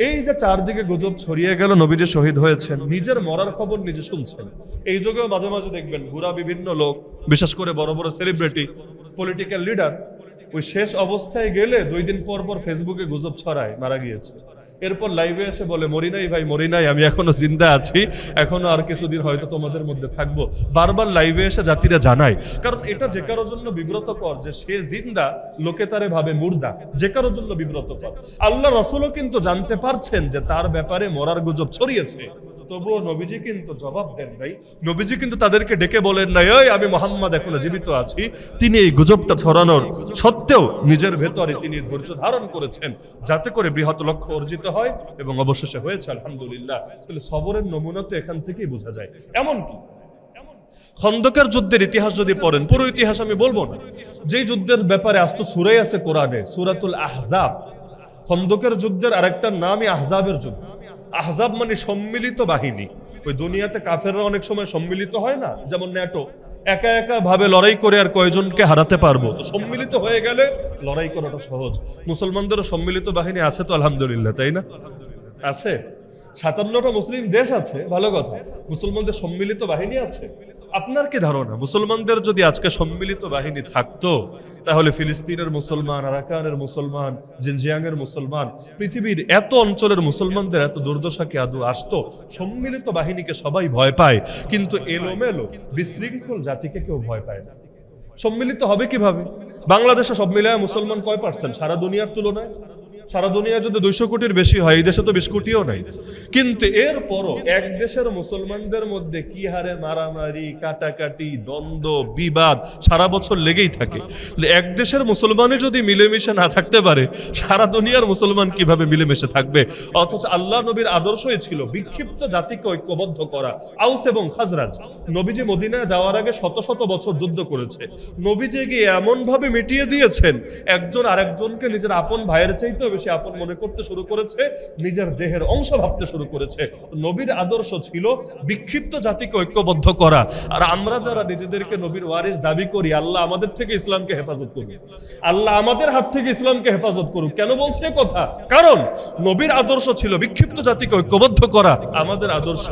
এই যে চারদিকে গুজব ছড়িয়ে গেল নবীজি শহীদ হয়েছেন, নিজের মরার খবর নিজে শুনছেন। এই যুগেও মাঝে মাঝে দেখবেন বুড়া বিভিন্ন লোক, বিশেষ করে বড় বড় সেলিব্রিটি, পলিটিক্যাল লিডার, ওই শেষ অবস্থায় গেলে 2 দিন পর পর ফেসবুকে গুজব ছড়ায় মারা গিয়েছে। এরপর লাইভে এসে বলে মরি নাই ভাই, মরি নাই, আমি এখনো জিন্দা আছি, এখনো আর কিছুদিন হয়তো তোমাদের মধ্যে থাকবো। বারবার লাইভে এসে জাতিরা জানায়, কারণ এটা যে কারোর জন্য বিব্রতকর যে সে জিন্দা, লোকে তারে ভাবে মুর্দা, যে কারোর জন্য বিব্রতকর। আল্লাহ রাসূলও কিন্তু জানতে পারছেন যে তার ব্যাপারে মরার গুজব ছড়িয়েছে, তবুও নবীজি কিন্তু জবাব দেন নাই। নবীজি কিন্তু তাদেরকে ডেকে বলেন নাই, ওই আমি মোহাম্মদ এখনো জীবিত আছি। তিনি এই গুজবটা ছড়ানোর সত্ত্বেও নিজের ভেতরে তিনি ধৈর্য ধারণ করেছেন, যাতে করে বৃহৎ লক্ষ্য অর্জিত হয়, এবং অবশেষে হয়েছে আলহামদুলিল্লাহ। তাহলে সবরের নমুনা তো এখান থেকেই বোঝা যায়। এমনকি খন্দকের যুদ্ধের ইতিহাস যদি পড়েন, পুরো ইতিহাস আমি বলবো না, যেই যুদ্ধের ব্যাপারে আস্ত সূরাই আছে কোরআনে, সূরাতুল আহজাব। খন্দকের যুদ্ধের আরেকটা নামই আহজাবের যুদ্ধ। আহজাব মানে সম্মিলিত বাহিনী। ওই দুনিয়াতে কাফেররা অনেক সময় সম্মিলিত হয় না, যেমন ন্যাটো একা একা ভাবে লড়াই করে আর কয়জনকে হারাতে পারবো, সম্মিলিত হয়ে গেলে লড়াই করাটা সহজ। মুসলমানদেরও সম্মিলিত বাহিনী আছে তো আলহামদুলিল্লাহ, তাই না? আছে। 57টা মুসলিম দেশ আছে, ভালো কথা। মুসলমানদের সম্মিলিত বাহিনী আছে। আপনার কি ধারণা, মুসলমানদের যদি আজকে সম্মিলিত বাহিনী থাকতো, তাহলে ফিলিস্তিনের মুসলমান, আরাকানের মুসলমান, জিনজিয়াংয়ের মুসলমান, পৃথিবীর এত অঞ্চলের মুসলমানদের এত দুর্দশা কি আদৌ আসতো? সম্মিলিত বাহিনীকে সবাই ভয় পায়, কিন্তু এলোমেলো বিশৃঙ্খল জাতিকে কেউ ভয় পায় না। সম্মিলিত হবে কিভাবে? বাংলাদেশে সব মিলায় মুসলমান কয় পার্সেন্ট সারা দুনিয়ার তুলনায়? সারা দুনিয়া যদি 200 কোটির বেশি হয়, এই দেশে তো 20 কোটিও নাই। কিন্তু এরপরও এক দেশের মুসলমানদের মধ্যে কি হারে মারামারি, কাটাকাটি, দ্বন্দ্ব, বিবাদ সারা বছর লেগেই থাকে। এক দেশের মুসলমানই যদি মিলেমিশে না থাকতে পারে, সারা দুনিয়ার মুসলমান কিভাবে মিলেমিশে থাকবে? অথচ আল্লাহ নবীর আদর্শই ছিল বিক্ষিপ্ত জাতিকে ঐক্যবদ্ধ করা। আউস এবং খাজরাজ, নবীজি মদিনায় যাওয়ার আগে শত শত বছর যুদ্ধ করেছে। নবীজি গিয়ে এমন ভাবে মিটিয়ে দিয়েছেন, একজন আরেকজনকে নিজের আপন ভাইয়ের চাইতে বেশি আপন মনে করতে শুরু করেছে, নিজের দেহের অংশ ভাবতে শুরু করেছে। নবীর আদর্শ ছিল বিক্ষিপ্ত জাতিকে ঐক্যবদ্ধ করা। আর আমরা যারা নিজেদেরকে নবীর ওয়ারিস দাবি করি, আল্লাহ আমাদের থেকে ইসলামকে হেফাজত করুক, আল্লাহ আমাদের হাত থেকে ইসলামকে হেফাজত করুক। কেন বলছে কথা? কারণ নবীর আদর্শ ছিল বিক্ষিপ্ত জাতিকে ঐক্যবদ্ধ করা, আমাদের আদর্শ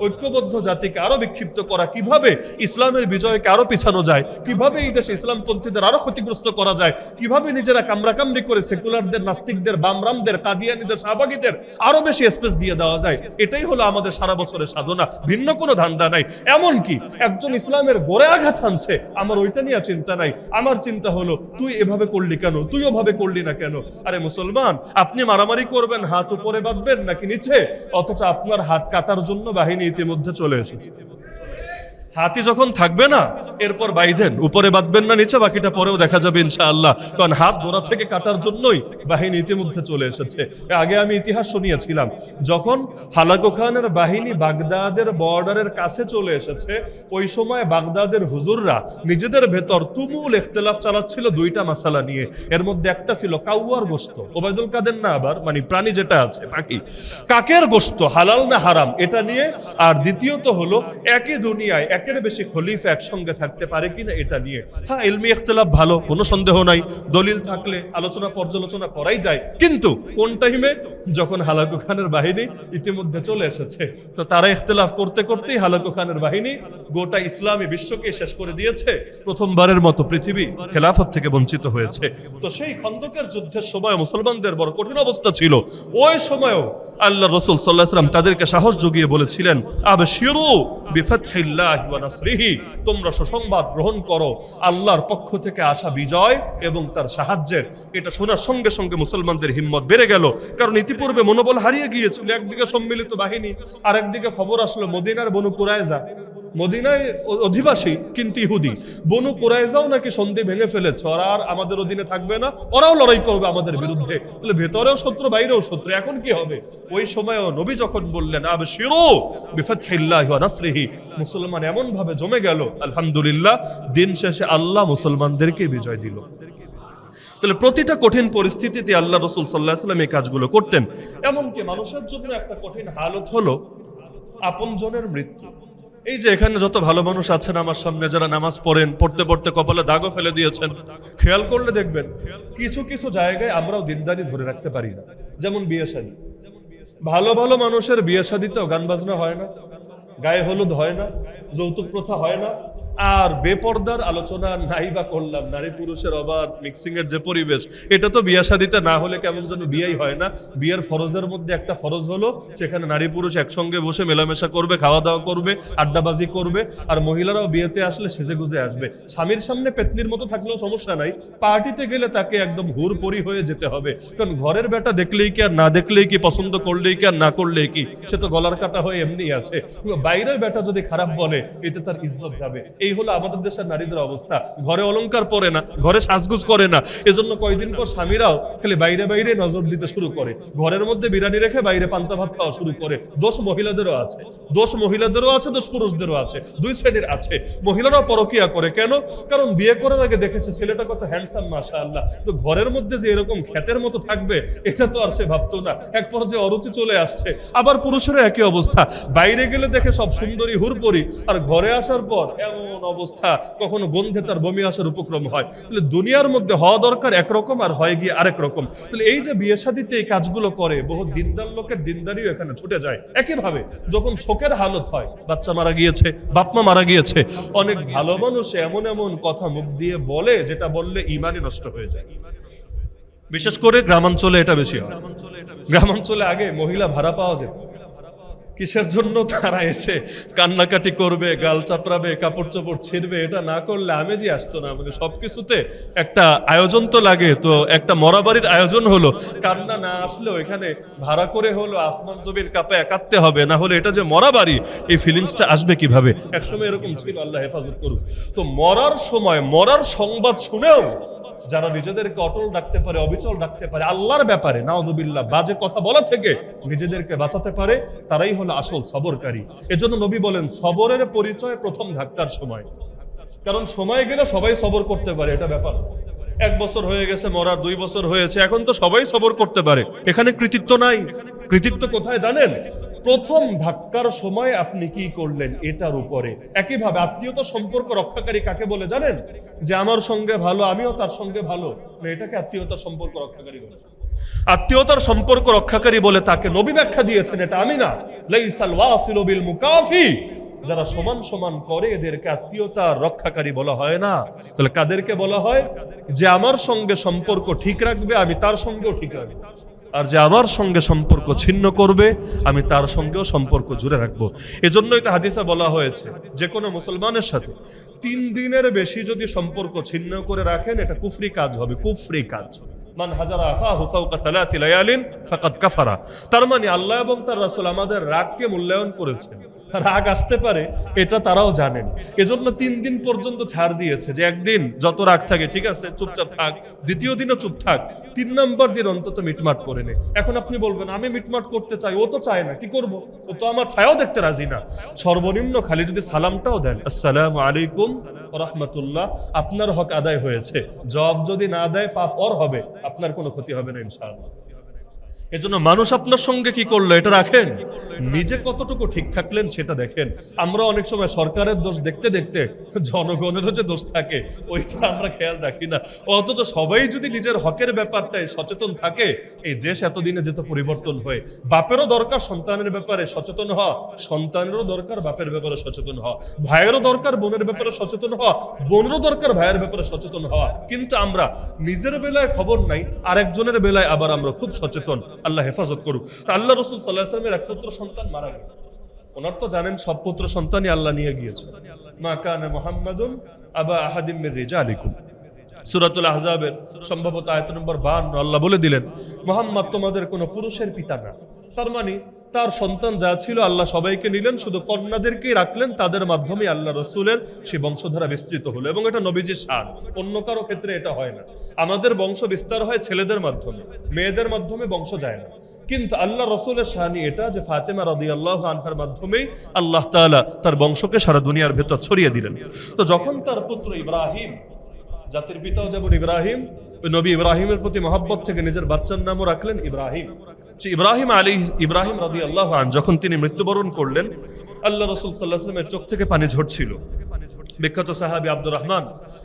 ঐক্যবদ্ধ জাতিকে আরো বিক্ষিপ্ত করা। কিভাবে ইসলামের বিজয়কে আরো পিছানো যায়, কিভাবে এই দেশে ইসলামপন্থীদের আরো ক্ষতিগ্রস্ত করা যায়, কিভাবে নিজেরা কামড়াকামড়ি করে সেকুলারদের, নাস্তিকদের, বামরামদের, কাদিয়ানীদের, শাহবাগীদের আরো বেশি স্পেস দিয়ে দেওয়া যায়। এটাই হলো আমাদের সারা বছরের সাধনা, ভিন্ন কোনো ধান্দা নাই। এমনকি একজন ইসলামের গোড়ে আঘাত হানছে, আমার ওইটা নিয়ে চিন্তা নাই। আমার চিন্তা হলো তুই এভাবে করলি কেন, তুই ওভাবে করলি না কেন? আরে মুসলমান, আপনি মারামারি করবেন হাত উপরে বাঁধবেন নাকি নিচে? অথচ আপনার হাত কাটার জন্য বাহিনী ইতিমধ্যে চলে এসেছে। হাতি যখন থাকবে না, এরপর বাইধেন, উপরে বাঁধবেন না নিচে, বাকিটা পরেও দেখা যাবে ইনশাআল্লাহ। কারণ হাত গোড়া থেকে কাটার জন্যই বাহিনী ইতিমধ্যে চলে এসেছে। আগে আমি ইতিহাস শুনিয়েছিলাম, যখন হালাকু খানের বাহিনী বাগদাদের বর্ডারের কাছে চলে এসেছে, ওই সময় বাগদাদের হুজুররা নিজেদের ভেতর তুমুল ইখতিলাফ চালাচ্ছিল 2টা মাসালা নিয়ে। এর মধ্যে একটা ছিল কাউয়ার গোশত, ওবায়দুল কাদের না, আবার মানে প্রাণী যেটা আছে পাখি, কাকের গোশত হালাল না হারাম এটা নিয়ে। আর দ্বিতীয়ত হলো একই দুনিয়ায় একের বেশি খলিফা একসঙ্গে থাকতে পারে কিনা এটা নিয়ে। হ্যাঁ, ইলমি ইখতিলাফ ভালো, কোনো সন্দেহ নাই, দলিল থাকলে আলোচনা পর্যালোচনা করাই যায়। কিন্তু কোন টাইমে? যখন হালাকু খানের বাহিনী ইতিমধ্যে চলে এসেছে। তো তারা ইখতিলাফ করতে করতেই হালাকু খানের বাহিনী গোটা ইসলামী বিশ্বকে শেষ করে দিয়েছে। প্রথমবারের মতো পৃথিবী খেলাফত থেকে বঞ্চিত হয়েছে। তো সেই খন্দকের যুদ্ধের সময় মুসলমানদের বড় কঠিন অবস্থা ছিল। ওই সময়ও আল্লাহ রাসূল সাল্লাল্লাহু আলাইহি ওয়াসাল্লাম তাদেরকে সাহস জুগিয়ে বলেছিলেন, আবশিরু বিফাতহিল্লাহি ওয়া নাসরিহি, তোমরা সুসংবাদ গ্রহণ করো আল্লাহর পক্ষ থেকে আসা বিজয় এবং তার সাহায্যের। এটা শোনার সঙ্গে সঙ্গে মুসলমানদের হিম্মত বেড়ে গেল, কারণ ইতিপূর্বে মনোবল হারিয়ে গিয়েছিল। একদিকে সম্মিলিত বাহিনী, আর একদিকে খবর আসলো মদিনার বনু কুরায়জা মদিনায় অধিবাসী কিন্তু ইহুদি। বনু কুরাইজাও নাকি সন্ধি ভেঙে ফেলেছে, ওরা আর আমাদের অধীনে থাকবে না, ওরাও লড়াই করবে আমাদের বিরুদ্ধে। বলে ভেতরেও শত্রু বাইরেও শত্রু, এখন কি হবে? ওই সময়ও নবী যখন বললেন আবশিরু বিফাতহিল্লাহি ওয়া নাসরিহি, মুসলমান এমন ভাবে জমে গেল, আলহামদুলিল্লাহ দিন শেষে আল্লাহ মুসলমানদেরকে বিজয় দিল। তাহলে প্রতিটা কঠিন পরিস্থিতিতে আল্লাহ রাসূল সাল্লাল্লাহু আলাইহি ওয়াসাল্লাম এই কাজগুলো করতেন। এমনকি মানুষের জন্য একটা কঠিন হালত হলো আপনজনের মৃত্যু। এই যে এখানে যত ভালো মানুষ আছেন আমার সামনে, যারা নামাজ পড়েন, পড়তে পড়তে কপালে দাগও ফেলে দিয়েছেন, খেয়াল করলে দেখবেন কিছু কিছু জায়গায় আমরাও দিনদারি ধরে রাখতে পারি না। যেমন বিয়ে শাদী, ভালো ভালো মানুষের বিয়ে শাদীতেও গান বাজনা হয় না, গায়ে হলুদ হয় না, যৌতুক প্রথা হয় না, আর বেপর্দার আলোচনা নাই বা করলাম, নারী পুরুষের অবাধ মিক্সিং এর যে পরিবেশ, এটা তো বিয়ে শাদীতে না হলে কেমন যেন বিয়েই হয় না। বিয়ের ফরজের মধ্যে একটা ফরজ হলো সেখানে নারী পুরুষ একসঙ্গে বসে মেলামেশা করবে, খাওয়া দাওয়া করবে, আড্ডাবাজি করবে, আর মহিলারাও বিয়েতে আসলে সেজে গুজে আসবে। স্বামীর সামনে পেতনির মতো থাকলেও সমস্যা নাই, পার্টিতে গেলে তাকে একদম হুরপরি হয়ে যেতে হবে। কারণ ঘরের বেটা দেখলেই কি আর না দেখলেই কি, পছন্দ করলেই কি আর না করলেই কি, সে তো গলার কাটা হয়ে এমনি আছে। বাইরের বেটা যদি খারাপ বলে এতে তার ইজ্জত যাবে। এই হলো আমাদের দেশের নারীদের অবস্থা। ঘরে অলংকার পরে না, ঘরে সাজগুজ করে না, এজন্য কয়দিন পর স্বামীরাও খালি বাইরে বাইরে নজর দিতে শুরু করে, ঘরের মধ্যে বিরানি রেখে বাইরে পান্তা ভাত খাওয়া শুরু করে। দোষ মহিলাদেরও আছে, দোষ মহিলাদেরও আছে, দোষ পুরুষদেরও আছে, দুই শ্রেণীর আছে। মহিলারাও পরকিয়া করে কেন? কারণ বিয়ে করার আগে দেখেছে ছেলেটা কত হ্যান্ডসাম মাশাআল্লাহ, তো ঘরের মধ্যে যে এরকম ক্ষেতের মতো থাকবে এটা তো আর সে ভাবতো না। এক পর্যায়ে অরুচি চলে আসছে। আবার পুরুষেরও একই অবস্থা, বাইরে গেলে দেখে সব সুন্দরী হুরপরি, আর ঘরে আসার পর এমন অবস্থা, কখনো গন্ধে তার বমি আসার উপক্রম হয়। তাহলে দুনিয়ার মধ্যে হওয়া দরকার একরকম আর হয় গিয়ে আরেক রকম। তাহলে এই যে বিয়ে শাদীতে এই কাজগুলো করে, বহু দিনদার লোকের দিনদারিও এখানে ছুটে যায়। একইভাবে যখন শোকের হালত হয়, বাচ্চা মারা গিয়েছে, বাপমা মারা গিয়েছে, অনেক ভালো মানুষ এমন এমন কথা মুখ দিয়ে বলে যেটা বললে ইমানই নষ্ট হয়ে যায়। বিশেষ করে গ্রামাঞ্চলে এটা বেশি হয়। গ্রামাঞ্চলে আগে মহিলা ভাড়া পাওয়া যেত, কিসের জন্য? তারা এসে কান্নাকাটি করবে, গাল চাপড়াবে, কাপড় চোপড় ছিঁড়বে, এটা না করলে আমেজই আসতো না। মানে সবকিছুতে একটা আয়োজন তো লাগে, তো একটা মরাবাড়ির আয়োজন হলো, কান্না না আসলেও এখানে ভাড়া করে হলো আসমান জমিন কাঁপায় কাঁদতে হবে, না হলে এটা যে মরাবাড়ি এই ফিলিংসটা আসবে কিভাবে? একসময় এরকম ছিল, আল্লাহ হেফাজত করুক। তো মরার সময় মরার সংবাদ শুনেও যারা নিজেদেরকে অটল রাখতে পারে, অবিচল রাখতে পারে আল্লাহর ব্যাপারে, নাউযুবিল্লাহ বাজে কথা বলা থেকে নিজেদেরকে বাঁচাতে পারে, তারাই হলো আসল সবরকারী। এজন্য নবী বলেন সবরের পরিচয় প্রথম ধাক্কার সময়। কারণ সময় গেলে সবাই সবর করতে পারে, এটা ব্যাপার না। 1 বছর হয়ে গেছে মরা, 2 বছর হয়েছে, এখন তো সবাই সবর করতে পারে, এখানে কৃতিত্ব নাই। কৃতিত্ব কোথায় জানেন? প্রথম ধাক্কার সময় আপনি কি করলেন এটার উপরে। একইভাবে আত্মীয়তা সম্পর্ক রক্ষাকারী কাকে বলে জানেন? যে আমার সঙ্গে ভালো, আমিও তার সঙ্গে ভালো, এটাকে আত্মীয়তার সম্পর্ক রক্ষাকারী বলে। আত্মীয়তার সম্পর্ক রক্ষাকারী বলে তাকে নবী ব্যাখ্যা দিয়েছেন, এটা আমি না। লাইসাল ওয়াসিলু বিল মুকাফি, যারা সমান সমান করে এদেরকে আত্মীয়তা রক্ষাকারী বলা হয় না। তাহলে কাদেরকে বলা হয়? যে আমার সঙ্গে সম্পর্ক ঠিক রাখবে, আমি তার সঙ্গেও ঠিক রাখবো, আর যে আমার সঙ্গে সম্পর্ক ছিন্ন করবে আমি তার সঙ্গেও সম্পর্ক জুড়ে রাখবো। এজন্যই তো হাদিসে বলা হয়েছে যে কোনো মুসলমানের সাথে 3 দিনের বেশি যদি সম্পর্ক ছিন্ন করে রাখেন এটা কুফরি কাজ হবে, কুফরি কাজ। মান হাজারা আখাহু ফাওকা সালাতি লায়ালিন ফাকাদ কাফারা। তার মানে আল্লাহ এবং তার রাসূল আমাদের রাগকে মূল্যায়ন করেছেন। রাগ আসতে পারে এটা তারাও জানেন, এজন্য 3 দিন পর্যন্ত ছাড় দিয়েছে যে একদিন যত রাগ থাকে ঠিক আছে চুপচাপ থাক, দ্বিতীয় দিনও চুপ থাক, 3 নম্বর দিন অন্তত মিটমাট করে নে। এখন আপনি বলবেন আমি মিটমাট করতে চাই, ও তো চায় না, কি করব? ও তো আমার ছায়াও দেখতে রাজি না। সর্বনিম্ন খালি যদি সালামটাও দেন, আসসালামু আলাইকুম ওয়া রাহমাতুল্লাহ, আপনার হক আদায় হয়েছে। জবাব যদি না দেয় পাপ ওর হবে, আপনার কোনো ক্ষতি হবে না ইনশাআল্লাহ। এজন্য মানুষ আপনার সঙ্গে কি করলো এটা রাখেন, নিজে কতটুকু ঠিক থাকলেন সেটা দেখেন। আমরা অনেক সময় সরকারের দোষ দেখতে দেখতে জনগণেরও যে দোষ থাকে ওইটা আমরা খেয়াল রাখি না। অথচ সবাই যদি নিজের হকের ব্যাপারটাই সচেতন থাকে এই দেশ এতদিনে যেত পরিবর্তন হয়ে। বাপেরও দরকার সন্তানের ব্যাপারে সচেতন হওয়া, সন্তানেরও দরকার বাপের ব্যাপারে সচেতন হওয়া, ভাইয়েরও দরকার বোনের ব্যাপারে সচেতন হওয়া, বোনেরও দরকার ভাইয়ের ব্যাপারে সচেতন হওয়া। কিন্তু আমরা নিজের বেলায় খবর নাই, আরেকজনের বেলায় আবার আমরা খুব সচেতন। আল্লাহ হেফাজত করুক। তা আল্লাহ রাসূল সাল্লাল্লাহু আলাইহি ওয়াসাল্লামের এক পুত্র সন্তান মারা গেল। ওনার তো জানেন সব পুত্র সন্তানই আল্লাহ নিয়ে গিয়েছে। মা কানা মুহাম্মাদুন আবা আহাদিম মির রিজালিকুম, সূরাতুল আহজাবের সম্ভবত আয়াত নম্বর 52 আল্লাহ বলে দিলেন মুহাম্মদ তোমাদের কোনো পুরুষের পিতা না। তার মানে তার সন্তান যা ছিল আল্লাহ সবাইকে নিলেন, শুধু কন্যাদেরকেই রাখলেন, তাদের মাধ্যমে আল্লাহ রসুলের সেই বংশধারা বিস্তৃত হলো। এবং এটা নবীজির শান, অন্য কারো ক্ষেত্রে এটা হয় না। আমাদের বংশ বিস্তার হয় ছেলেদের মাধ্যমে, মেয়েদের মাধ্যমে বংশ যায় না। কিন্তু আল্লাহ রসুলের শানি এটা যে ফাতেমা রাদিয়াল্লাহু আনহার মাধ্যমেই আল্লাহ তাআলা তার বংশকে সারা দুনিয়ার ভেতর ছড়িয়ে দিলেন। তো যখন তার পুত্র ইব্রাহিম, জাতির পিতাও যেমন ইব্রাহিম, ওই নবী ইব্রাহিমের প্রতি মহব্বত থেকে নিজের বাচ্চার নামও রাখলেন ইব্রাহিম। ইব্রাহিম রাদিয়াল্লাহু আনহু যখন তিনি মৃত্যুবরণ করলেন, আল্লাহ রাসূল সাল্লাল্লাহু আলাইহি ওয়াসাল্লামের চোখ থেকে পানি ঝরছিল। বিখ্যাত সাহাবী আব্দুর রহমান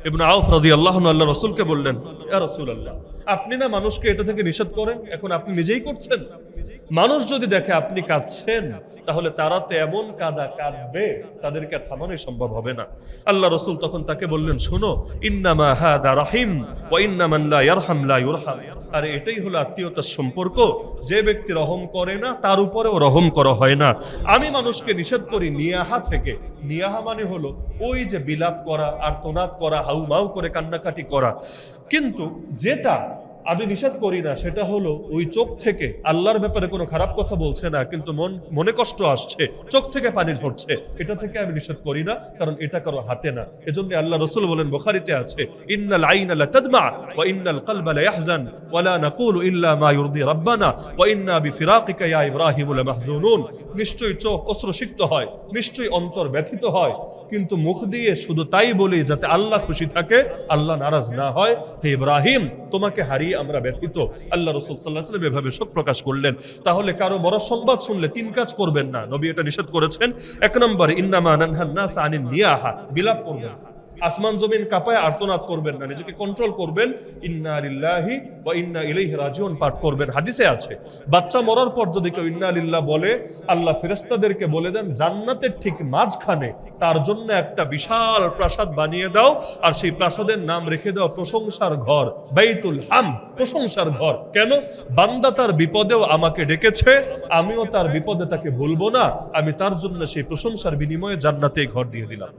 ইবনে আউফ রাদিয়াল্লাহু আনহু আল্লাহ রাসূলকে বললেন, ইয়া রাসূলুল্লাহ, আপনি না মানুষকে এটা থেকে নিষেধ করেন, এখন আপনি নিজেই করছেন। মানুষ যদি দেখে আপনি কাঁদছেন, তাহলে তারা তো এমন কাঁদবে, তাদেরকে থামানো সম্ভব হবে না। আল্লাহ রাসূল তখন তাকে বললেন, শোনো, ইন্নামা হাদা রাহিম ওয়া ইন্নামান লা ইয়ারহাম লা ইউরহাম। আর এটাই হলো আত্মীয়তার সম্পর্ক, যে ব্যক্তি রহম করে না তার উপরেও রহম করা হয় না। আমি মানুষকে নিষেধ করি নিয়াহা থেকে। নিয়াহা মানে হলো ওই যে বিলাপ করা, আর্তনাদ করা, হাউমাউ করে কান্নাকাটি করা। কিন্তু যেটা আমি নিষেধ করি না সেটা হলো ওই চোখ থেকে আল্লাহর ব্যাপারে কোনো খারাপ কথা বলছে না, কিন্তু মনে কষ্ট আসছে, চোখ থেকে পানি ঝরছে, এটা থেকে আমি নিষেধ করি না, কারণ এটা কারো হাতে না। এজন্য আল্লাহ রাসূল বলেন, বুখারীতে আছে, ইন্নাল আইনা লা তাদমা ওয়া ইন্নাল কলবা লা ইয়াহজান ওয়া লা নাকুলু ইল্লা মা ইউরদি রাব্বানা ওয়া ইন্না বিফিরাকিকা ইয়া ইব্রাহিম লামাহজুনুন। নিশ্চয়ই চোখ অশ্রুসিক্ত হয়, নিশ্চয়ই অন্তর ব্যথিত হয়, কিন্তু মুখ দিয়ে শুধু তাই বলি যাতে আল্লাহ খুশি থাকে, আল্লাহ নারাজ না হয়। হে ইব্রাহিম, তোমাকে হারিয়ে আমরা ব্যথিত। আল্লাহ রাসূল সাল্লাল্লাহু আলাইহি ওয়াসাল্লাম এভাবে শোক প্রকাশ করলেন। তাহলে কারো মরার সংবাদ শুনলে 3 কাজ করবেন না, নবী এটা নিষেধ করেছেন। 1 নম্বরে, ইন্নামা নানহান নাস আনিন নিয়াহা, বিলাপ করবেন, আসমান জমিন কাঁপায় আর্তনাদ করবেন না, নিজেকে কন্ট্রোল করবেন। ইন্না লিল্লাহি ওয়া ইন্না ইলাইহি রাজিউন পাঠ করবেন। হাদিসে আছে, বাচ্চা মরার পর যদি কেউ ইন্না লিল্লাহ বলে, আল্লাহ ফেরেশতাদেরকে বলে দেন, জান্নাতের ঠিক মাঝখানে তার জন্য একটা বিশাল প্রাসাদ বানিয়ে দাও, আর সেই প্রাসাদের নাম রেখে দাও প্রশংসার ঘর, বাইতুল হামদ, প্রশংসার ঘর। কেন? বান্দা তার বিপদেও আমাকে ডেকেছে, আমিও তার বিপদে তাকে ভুলবো না, আমি তার জন্য সেই প্রশংসার বিনিময়ে জান্নাতে ঘর দিয়ে দিলাম।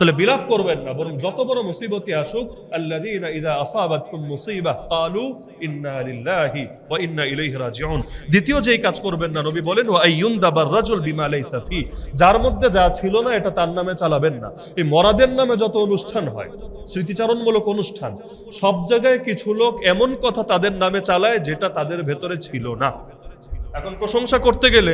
তাহলে বিলাপ করবেন না, বরং যত বড় মুসিবতই আসুক, আল্লাযীনা ইযা আসাবাতহুম মুসিবাহ ক্বালু ইন্না লিল্লাহি ওয়া ইন্না ইলাইহি রাজিউন। দ্বিতীয় যেই কাজ করবেন না, নবী বলেন, ওয়া আইয়ুনদাবার রাজুল বিমা লাইসা ফি, যার মধ্যে যা ছিল না এটা তার নামে চালাবেন না। এই মরাদের নামে যত অনুষ্ঠান হয়, স্মৃতিচারণমূলক অনুষ্ঠান, সব জায়গায় কিছু লোক এমন কথা তাদের নামে চালায় যেটা তাদের ভেতরে ছিল না। এখন প্রশংসা করতে গেলে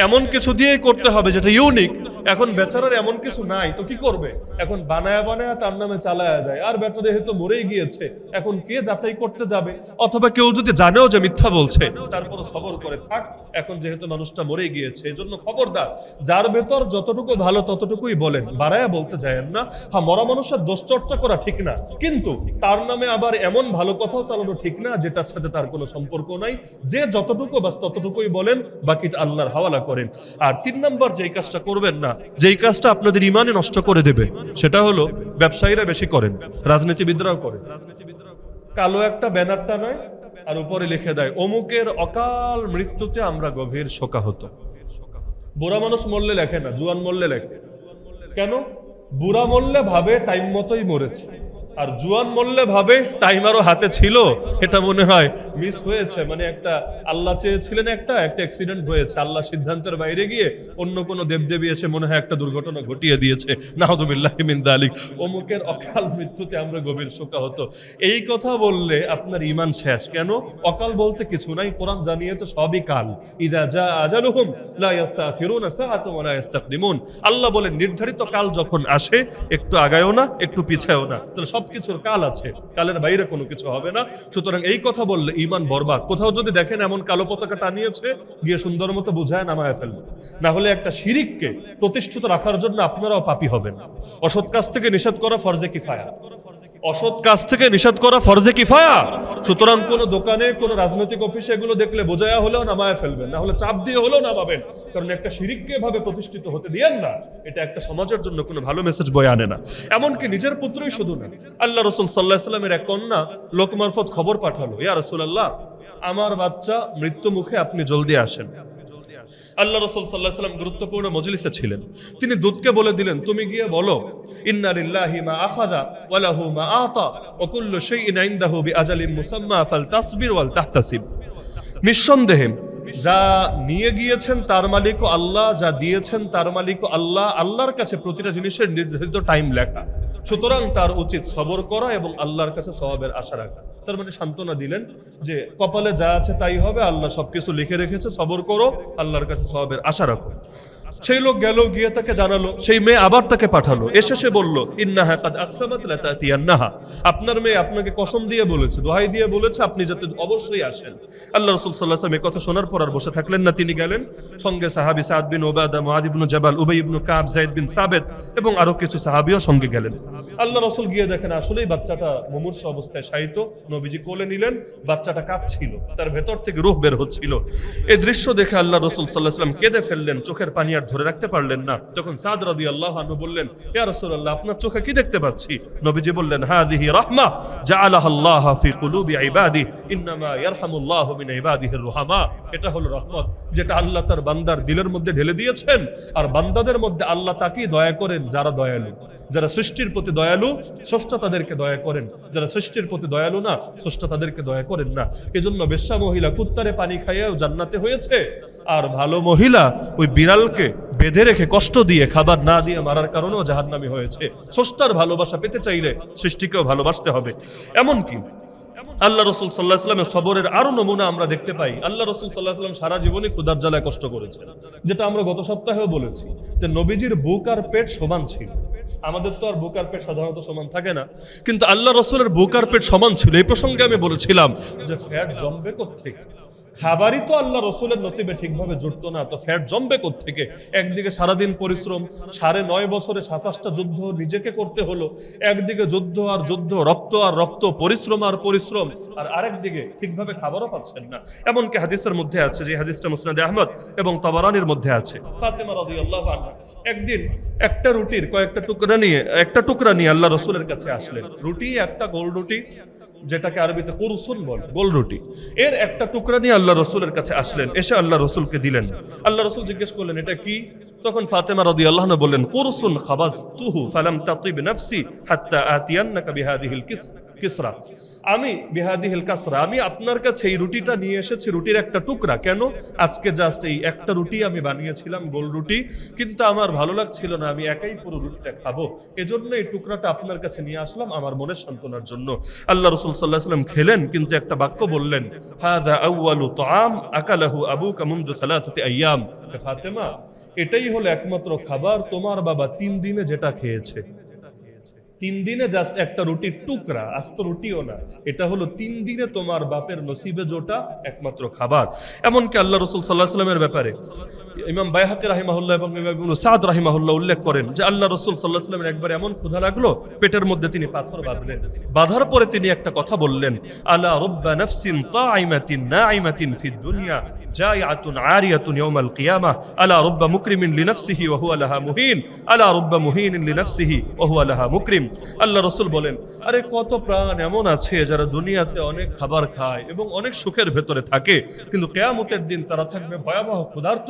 এমন কিছু দিয়েই করতে হবে যেটা ইউনিক। এখন বেচারার এমন কিছু নাই, তো কি করবে? এখন বানায়া বানায়া তার নামে চালায়া দেয়, আর বেটা যেহেতু মরেই গিয়েছে, এখন কে যাচাই করতে যাবে? অথবা কেউ যদি জানেও যে মিথ্যা বলছে, তারপরে সবর করে থাক, এখন যেহেতু মানুষটা মরেই গিয়েছে। এজন্য খবরদার, যার ভেতর যতটুকু ভালো ততটুকুই বলেন, বাড়ায়া বলতে যায়েন না। হ্যাঁ, মরা মানুষের দোষ চর্চা করা ঠিক না, কিন্তু তার নামে আবার এমন ভালো কথাও চালানো ঠিক না যেটার সাথে তার কোনো সম্পর্ক নাই। যে যতটুকু বাস ততটুকুই বলেন, বাকিটা আল্লাহর হাওয়ালা করেন। আর 3 নম্বর যেই কাজটা করবেন না, যেই কাজটা আপনাদের ইমানে নষ্ট করে দেবে, সেটা হলো ব্যবসায়ীরা বেশি করেন, রাজনীতিবিদরাও করেন। কালো একটা ব্যানারটা নয়, আর উপরে লিখে দেয়, অমুকের অকাল মৃত্যুতে আমরা গভীর শোকাহত। বুড়া মানুষ মরলে লেখে না, জুয়ান মরলে লেখে। কেন? বুড়া মরলে ভাবে টাইম মতোই মরেছে, আর জুয়ান মরলে ভাবে টাইম আরো হাতে ছিল, এটা মনে হয় মিস হয়েছে, মানে একটা আল্লাহ চেয়েছিলেন, একটা অ্যাক্সিডেন্ট হয়েছে, আল্লাহ সিদ্ধান্তের বাইরে গিয়ে অন্য কোনো দেবদেবী এসে মনে হয় একটা দুর্ঘটনা ঘটিয়ে দিয়েছে। নাউযুবিল্লাহি মিন যালিক। অমুকের অকাল মৃত্যুতে আমরা গভীর শোকাহত, এই কথা বললে আপনার ঈমান শেষ। কেন? অকাল বলতে কিছু নাই, কোরআন জানিয়েছে সবই কাল। ইযা জা আজালুহুম লা ইস্তাখিরুনা সাআতান ওয়া লা ইস্তাকদিমুন। আল্লাহ বলেন, নির্ধারিত কাল যখন আসে, একটু আগায়ও না, একটু পিছায়ও না। তাহলে সবকিছুর কাল আছে, কালের বাইরে কোনো কিছু হবে না। সুতরাং এই কথা বললে ঈমান বরবাদ। কোথাও যদি দেখেন এমন কালো পতাকা টানিয়েছে, গিয়ে সুন্দর মতো বুঝায় নামায় ফেলবে, না হলে একটা শিরিককে প্রতিষ্ঠিত রাখার জন্য আপনারাও পাপী হবেন। অসৎ কাজ থেকে নিষেধ করা ফরজে কিফায়া, অসৎ কাজ থেকে নিষেধ করা ফরজে কিফায়া। সুতরাং কোন দোকানে, কোন রাজনৈতিক অফিসে এগুলো দেখলে বোঝায়া হলেও নামায় ফেলবেন, না হলে চাপ দিয়ে হলেও নামাবেন, কারণ একটা শিরিককে ভাবে প্রতিষ্ঠিত হতে দিয়েন না। এটা একটা সমাজের জন্য কোনো ভালো মেসেজ বয়ে আনে না। এমনকি নিজের পুত্রই শুধু না, আল্লাহ রাসূল সাল্লাল্লাহু আলাইহি ওয়াসাল্লামের এক কন্যা লোক মারফত খবর পাঠালো, ইয়া রাসূলুল্লাহ, আমার বাচ্চা মৃত্যু মুখে, আপনি জলদি আসেন। আল্লাহ রাসূল সাল্লাল্লাহু আলাইহি ওয়াসাল্লাম গুরুত্বপূর্ণ মজলিসে ছিলেন। তিনি দূতকে বলে দিলেন, তুমি গিয়ে বলো, ইন্না লিল্লাহি মা আখাযা ওয়া লাহু মা আতা ওয়া কুল্লু শাইইন ইনদাহু বিআজালিন মুসাম্মা ফালতাসবির ওয়াল তাহতাসিব। নিঃসন্দেহে যা নিয়ে গিয়েছেন তার মালিকও আল্লাহ, যা দিয়েছেন তার মালিকও আল্লাহ। আল্লাহর কাছে প্রতিটা জিনিসের নির্ধারিত টাইম লেখা, সুতরাং তার উচিত সবর করা এবং আল্লাহর কাছে সওয়াবের আশা রাখা। তার মানে সান্ত্বনা দিলেন যে কপালে যা আছে তাই হবে, আল্লাহ সবকিছু লিখে রেখেছে, সবর করো, আল্লাহর কাছে সওয়াবের আশা রাখো। সেই লোক গেল, গিয়ে তাকে জানালো, সেই মেয়ে আবার তাকে পাঠালো, এসে সে বলল ইন্নাহা কাদ আকসামাত লা তাতিয়ান্নাহা, আপনার মেয়ে আপনাকে কসম দিয়ে বলেছে, দোহাই দিয়ে বলেছে আপনি যাতে অবশ্যই আসেন। আল্লাহ রাসূল সাল্লাল্লাহু আলাইহি ওয়াসাল্লাম এই কথা শোনার পর আর বসে থাকলেন না, তিনি গেলেন। সঙ্গে সাহাবী সাদ বিন উবাদা, মুআয ইবনে জাবাল, উবাই ইবনে কাব, যায়েদ বিন সাবিত এবং আরো কিছু সাহাবীও সঙ্গে গেলেন। আল্লাহ রাসূল গিয়ে দেখেন আসলেই বাচ্চাটা মুমূর্ষু অবস্থায় শায়িত, নবীজি কোলে নিলেন, বাচ্চাটা কাঁদছিল, তার ভেতর থেকে রূহ বের হচ্ছিল। এই দৃশ্য দেখে আল্লাহ রাসূল সাল্লাল্লাহু আলাইহি ওয়াসাল্লাম কেঁদে ফেললেন, চোখের পানি আর ধরে রাখতে পারলেন না। তখন সাদ রাদিয়াল্লাহু আনহু বললেন, ইয়া রাসূলুল্লাহ, আপনার চোখে কি দেখতে পাচ্ছি? নবীজি বললেন, হাযিহি রাহমা জাআলাহা আল্লাহ ফি কুলুবি ইবাদি, ইন্নামা ইয়ারহামুল্লাহু মিন ইবাদিহির রুহামা। এটা হলো রহমত, যেটা আল্লাহ তার বান্দার দিলের মধ্যে ঢেলে দিয়েছেন। আর বান্দাদের মধ্যে আল্লাহ তাকেই দয়া করেন যারা দয়ালু। যারা সৃষ্টির প্রতি দয়ালু, স্রষ্টা তাদেরকে দয়া করেন। যারা সৃষ্টির প্রতি দয়ালু না, স্রষ্টা তাদেরকে দয়া করেন না। এজন্য বেশ্যা মহিলা কুত্তারে পানি খাইয়াও জান্নাতে হয়েছে, আর ভালো মহিলা ওই বিড়ালকে বেঁধে রেখে কষ্ট দিয়ে খাবার না দিয়ে মারার কারণেও জাহান্নামী হয়েছে। স্রষ্টার ভালোবাসা পেতে চাইলে সৃষ্টিকেও ভালোবাসতে হবে। এমনকি আল্লাহ রাসূল সাল্লাল্লাহু আলাইহি ওয়াসাল্লামের সবরের আরো নমুনা আমরা দেখতে পাই। আল্লাহ রাসূল সাল্লাল্লাহু আলাইহি ওয়াসাল্লাম সারা জীবনই ক্ষুধার জ্বালায় কষ্ট করেছেন, যেটা আমরা গত সপ্তাহেও বলেছি যে নবীজির বুক আর পেট সমান ছিল। আমাদের তো আর বুক আর পেট সাধারণত সমান থাকে না, কিন্তু আল্লাহ রাসূলের বুক আর পেট সমান ছিল। এই প্রসঙ্গে আমি বলেছিলাম যে ফ্যাট জমবে কোত্থেকে? খাবারই তো আল্লাহ রসুলের নসিবে ঠিকভাবে জুটতো না, তো ফ্যাট জমবে কোত্থেকে? একদিকে সারাদিন পরিশ্রম, 9.5 বছরে 27টা যুদ্ধ নিজেকে করতে হলো। একদিকে যুদ্ধ আর যুদ্ধ, রক্ত আর রক্ত, পরিশ্রম আর পরিশ্রম, আর আরেকদিকে ঠিকভাবে খাবারও পাচ্ছেন না। এমনকি হাদিসের মধ্যে আছে, যে হাদিসটা মুসনাদে আহমদ এবং তাবারানির মধ্যে আছে, ফাতেমা রাদিয়াল্লাহু আনহা একদিন একটা রুটির কয়েকটা টুকরা নিয়ে আল্লাহ রসুলের কাছে আসলেন। রুটি একটা গোল রুটি, যেটাকে আরবিতে কুরসুন বলে, গোল রুটি, এর একটা টুকরা নিয়ে আল্লাহ রসুলের কাছে আসলেন। এসে আল্লাহ রসুলকে দিলেন। আল্লাহ রসুল জিজ্ঞেস করলেন এটা কি? তখন ফাতেমা রাদিয়াল্লাহু আনহা বললেন, কুরসুন খাবাজতুহু ফালাম তাতিব নাফসি হাত্তা আতিয়ান্নাকা বিহাদিহিল কিসরা। আমি বিহাদিহিল কাসরা, আমি আপনার কাছে এই রুটিটা নিয়ে এসেছি, রুটির একটা টুকরা। কেন? আজকে জাস্ট এই একটা রুটি আমি বানিয়েছিলাম, গোল রুটি, কিন্তু আমার ভালো লাগছিল না, আমি একাই পুরো রুটিটা খাবো, এজন্য এই টুকরাটা আপনার কাছে নিয়ে আসলাম আমার মনের সান্ত্বনার জন্য। আল্লাহ রাসূল সাল্লাল্লাহু আলাইহি ওয়াসাল্লাম খেলেন, কিন্তু একটা বাক্য বললেন, হাযা আউয়ালু তাআম আকালাহু আবুকা মুনযু 3 আইয়াম। ফাতেমা, এটাই হলো একমাত্র খাবার তোমার বাবা 3 দিনে যেটা খেয়েছে। 3 দিনে জাস্ট একটা রুটির টুকরা, আস্ত রুটিও না, এটা হলো 3 দিনে তোমার বাপের নসিবে জোটা একমাত্র খাবার। এমনকি আল্লাহ রাসূল সাল্লাল্লাহু আলাইহি ওয়াসাল্লামের ব্যাপারে ইমাম বাইহাকি রাহিমাহুল্লাহ এবং ইবনে সাদ রাহিমাহুল্লাহ উল্লেখ করেন যে আল্লাহ রাসূল সাল্লাল্লাহু আলাইহি ওয়াসাল্লামের একবার এমন ক্ষুধা লাগলো, পেটের মধ্যে তিনি পাথর বাঁধলেন। বাঁধার পরে তিনি একটা কথা বললেন, আলা রব্বা নাফসিন তাইমাতিন নাইমাতিন ফিদ দুনিয়া জাইআতুন আরিয়াতুন ইয়াউমাল কিয়ামাহ আলা রব্বা মুকরিমিন লিনাফসিহি ওয়া হুয়া লাহা মুহিন আলা রব্বা মুহিনিন লিনাফসিহি ওয়া হুয়া লাহা মুকরিম। আল্লাহ রাসূল বলেন, আরে কত প্রাণ এমন আছে যারা দুনিয়াতে অনেক খাবার খায় এবং অনেক সুখের ভেতরে থাকে, কিন্তু কিয়ামতের দিন তারা থাকবে ভয়াবহ ক্ষুধার্ত